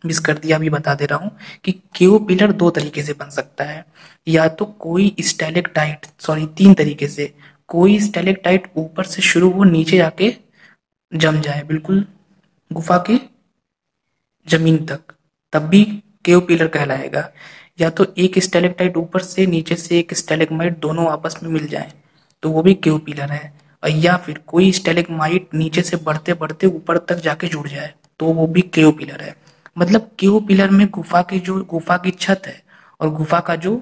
मिस कर दिया, अभी बता दे रहा हूँ कि केव पिलर दो तरीके से बन सकता है। या तो कोई स्टैलेक्टाइट, सॉरी तीन तरीके से, कोई स्टैलेक्टाइट ऊपर से शुरू हो नीचे जाके जम जाए बिल्कुल गुफा के जमीन तक, तब भी केव पिलर कहलाएगा। या तो एक स्टैलेक्टाइट ऊपर से, नीचे से एक स्टैलेग्माइट दोनों आपस में मिल जाए तो वो भी केव पिलर है। और या फिर कोई स्टैलेग्माइट नीचे से बढ़ते बढ़ते ऊपर तक जाके जुड़ जाए तो वो भी केव पिलर है। मतलब केव पिलर में गुफा की छत है और गुफा का जो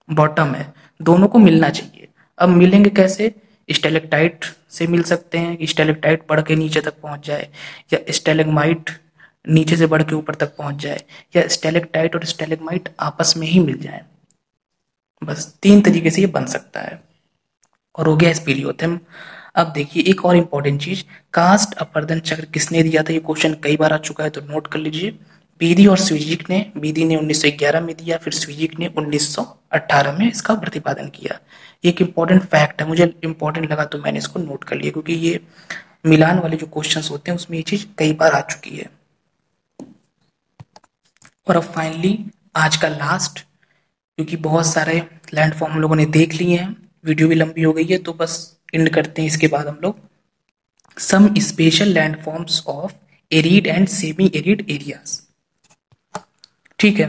बॉटम है, दोनों को मिलना चाहिए। अब मिलेंगे कैसे, स्टैलेक्टाइट से मिल सकते हैं कि स्टैलेक्टाइट बढ़ के नीचे तक पहुंच जाए, या स्टैलेग्माइट नीचे से बढ़ के ऊपर तक पहुंच जाए, या स्टैलेक्टाइट और स्टैलेग्माइट आपस में ही मिल जाए। बस तीन तरीके से ये बन सकता है। और हो गया स्पीलियोथम। अब देखिए एक और इम्पोर्टेंट चीज, कास्ट अपर्दन चक्र किसने दिया था, ये क्वेश्चन कई बार आ चुका है तो नोट कर लीजिए। बेदी और स्विजिक ने, बेदी ने 1911 में दिया, फिर स्विजिक ने 1918 में इसका प्रतिपादन किया। एक इम्पोर्टेंट फैक्ट है, मुझे इम्पोर्टेंट लगा तो मैंने इसको नोट कर लिया, क्योंकि ये मिलान वाले जो क्वेश्चंस होते हैं उसमें ये चीज कई बार आ चुकी है। और अब फाइनली आज का लास्ट, क्योंकि बहुत सारे लैंडफॉर्म हम लोगों ने देख लिए हैं, वीडियो भी लंबी हो गई है, तो बस एंड करते हैं इसके बाद हम लोग। Some special landforms of arid and semi arid areas. ठीक है।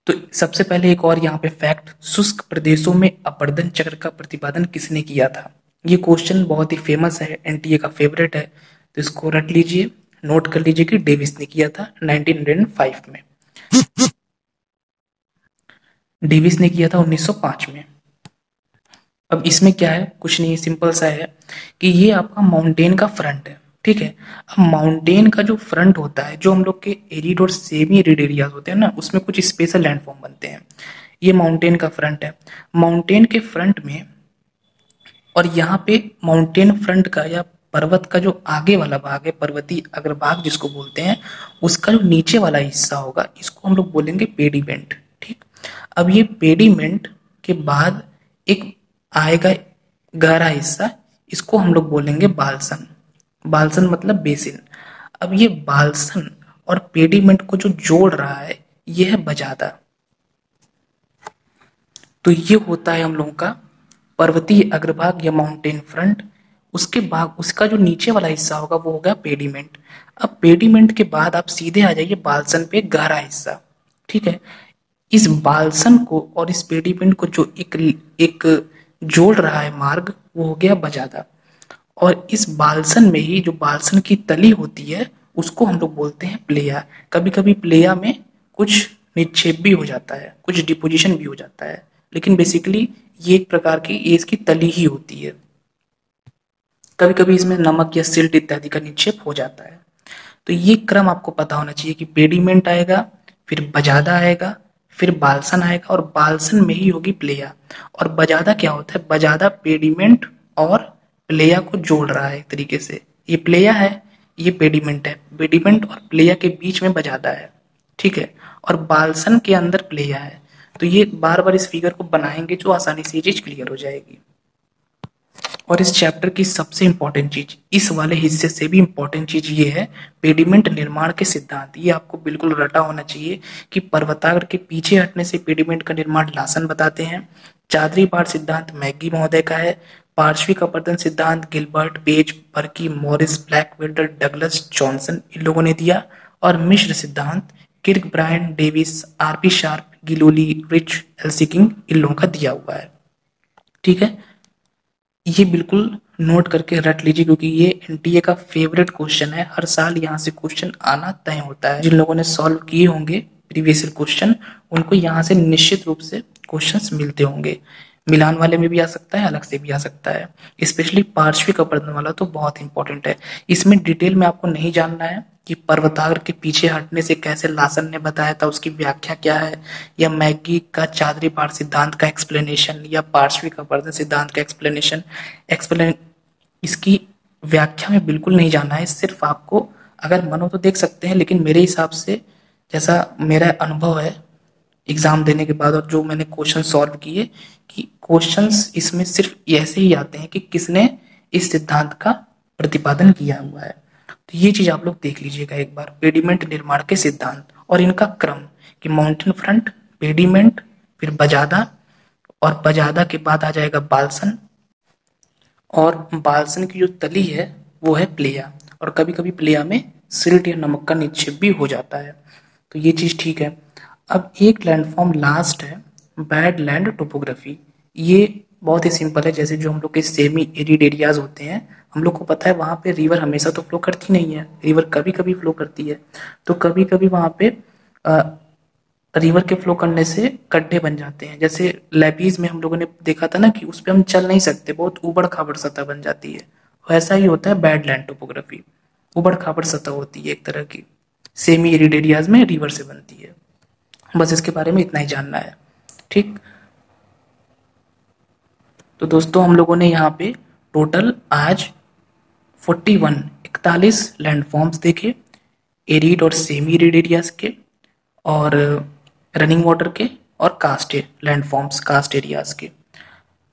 तो सबसे पहले एक और यहाँ पे फैक्ट, शुष्क प्रदेशों में अपर्दन चक्र का प्रतिपादन किसने किया था। ये क्वेश्चन बहुत ही फेमस है, एनटीए का फेवरेट है, तो इसको रट लीजिए, नोट कर लीजिए कि डेविस ने किया था 1905 में। डेविस ने किया था 1905 में। अब इसमें क्या है, कुछ नहीं, सिंपल सा है कि ये आपका माउंटेन का फ्रंट है। ठीक है। अब माउंटेन का जो फ्रंट होता है, जो हम लोग के एरिड और सेमी एरिड एरियाज होते हैं ना, उसमें कुछ स्पेशल लैंडफॉर्म बनते हैं। ये माउंटेन का फ्रंट है। माउंटेन के फ्रंट में, और यहाँ पे माउंटेन फ्रंट का या पर्वत का जो आगे वाला भाग है, पर्वतीय अग्रभाग जिसको बोलते हैं, उसका जो नीचे वाला हिस्सा होगा, इसको हम लोग बोलेंगे पेडीमेंट। ठीक। अब ये पेडीमेंट के बाद एक आएगा गहरा हिस्सा, इसको हम लोग बोलेंगे बालसन। बालसन मतलब बेसिन। अब ये बालसन और पेडीमेंट को जो जोड़ रहा है, ये है बजादा। तो ये होता है हम लोगों का पर्वतीय अग्रभाग या माउंटेन फ्रंट। उसके बाद उसका जो नीचे वाला हिस्सा होगा वो होगा पेडीमेंट। अब पेडीमेंट के बाद आप सीधे आ जाइए बालसन पे, गहरा हिस्सा। ठीक है। इस बालसन को और इस पेडीमेंट को जो एक एक जोड़ रहा है मार्ग, वो हो गया बजादा। और इस बालसन में ही जो बालसन की तली होती है, उसको हम लोग बोलते हैं प्लेया। कभी कभी प्लेया में कुछ निक्षेप भी हो जाता है, कुछ डिपोजिशन भी हो जाता है, लेकिन बेसिकली ये एक प्रकार की, ये इसकी तली ही होती है। कभी कभी इसमें नमक या सिल्ट इत्यादि का निक्षेप हो जाता है। तो ये क्रम आपको पता होना चाहिए कि पेडीमेंट आएगा, फिर बजादा आएगा, फिर बालसन आएगा और बालसन में ही होगी प्लेया। और बजादा क्या होता है, बजादा पेडिमेंट और प्लेया को जोड़ रहा है एक तरीके से। ये प्लेया है, ये पेडिमेंट है, पेडिमेंट और प्लेया के बीच में बजादा है, ठीक है। और बालसन के अंदर प्लेया है। तो ये बार बार इस फिगर को बनाएंगे जो आसानी से ये चीज क्लियर हो जाएगी। और इस चैप्टर की सबसे इंपॉर्टेंट चीज, इस वाले हिस्से से भी इंपॉर्टेंट चीज ये है पेडिमेंट निर्माण के सिद्धांत। ये आपको बिल्कुल रटा होना चाहिए कि पर्वताग्र के पीछे हटने से पेडिमेंट का निर्माण लासन बताते हैं। चादरी पाठ सिद्धांत मैगी महोदय का है। पार्श्विक अपरदन सिद्धांत Gilbert, Page, Berkey, Morris, Blackwelder, Douglas, Johnson इन लोगों ने दिया। और मिश्र सिद्धांत Kirk, Bryan, Davis, RP Sharp, Gilluly, Rich, एल्सिकिंग इन लोगों का दिया हुआ है, ठीक है। ये बिल्कुल नोट करके रट लीजिए क्योंकि ये एनटीए का फेवरेट क्वेश्चन है। हर साल यहाँ से क्वेश्चन आना तय होता है। जिन लोगों ने सॉल्व किए होंगे प्रीवियस क्वेश्चन, उनको यहाँ से निश्चित रूप से क्वेश्चंस मिलते होंगे। मिलान वाले में भी आ सकता है, अलग से भी आ सकता है। स्पेशली पार्श्विक अपरदन वाला तो बहुत इंपॉर्टेंट है। इसमें डिटेल में आपको नहीं जानना है कि पर्वताग्र के पीछे हटने से कैसे लासन ने बताया था, उसकी व्याख्या क्या है, या मैगी का चादरी पाठ सिद्धांत का एक्सप्लेनेशन, या पार्श्विक अपरदन सिद्धांत का एक्सप्लेन इसकी व्याख्या में बिल्कुल नहीं जानना है। सिर्फ आपको अगर मन हो तो देख सकते हैं, लेकिन मेरे हिसाब से जैसा मेरा अनुभव है एग्जाम देने के बाद और जो मैंने क्वेश्चन सॉल्व किए, कि क्वेश्चंस इसमें सिर्फ ऐसे ही आते हैं कि किसने इस सिद्धांत का प्रतिपादन किया हुआ है। तो ये चीज आप लोग देख लीजिएगा एक बार, पेडिमेंट निर्माण के सिद्धांत और इनका क्रम कि माउंटेन फ्रंट, पेडिमेंट, फिर बजादा, और बजादा के बाद आ जाएगा बालसन, और बालसन की जो तली है वो है प्लेया। और कभी कभी प्लेया में सिल्ट या नमक का निक्षेप भी हो जाता है। तो ये चीज ठीक है। अब एक लैंडफॉर्म लास्ट है, बैड लैंड टोपोग्राफी। ये बहुत ही सिंपल है। जैसे जो हम लोग के सेमी एरिड एरियाज होते हैं, हम लोग को पता है वहां पे रिवर हमेशा तो फ्लो करती नहीं है, रिवर कभी कभी फ्लो करती है। तो कभी कभी वहां पे रिवर के फ्लो करने से गड्ढे बन जाते हैं। जैसे लेपीज में हम लोगों ने देखा था ना कि उस पर हम चल नहीं सकते, बहुत उबड़ खाबड़ सतह बन जाती है। वैसा ही होता है बैड लैंड टोपोग्राफी, उबड़ खाबड़ सतह होती है एक तरह की, सेमी एरिड एरियाज में रिवर से बनती है। बस इसके बारे में इतना ही जानना है, ठीक। तो दोस्तों हम लोगों ने यहाँ पे टोटल आज 41 लैंडफॉर्म्स देखे, एरिड और सेमी एरिड एरियाज के, और रनिंग वाटर के, और कास्ट लैंडफॉर्म्स, कास्ट एरियाज के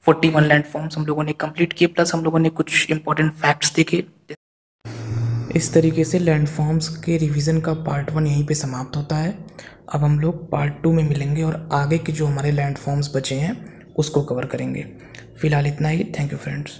41 लैंडफॉर्म्स हम लोगों ने कंप्लीट किए। प्लस हम लोगों ने कुछ इंपॉर्टेंट फैक्ट्स देखे। इस तरीके से लैंडफॉर्म्स के रिवीजन का पार्ट 1 यहीं पे समाप्त होता है। अब हम लोग पार्ट 2 में मिलेंगे और आगे के जो हमारे लैंडफॉर्म्स बचे हैं उसको कवर करेंगे। फिलहाल इतना ही। Thank you friends.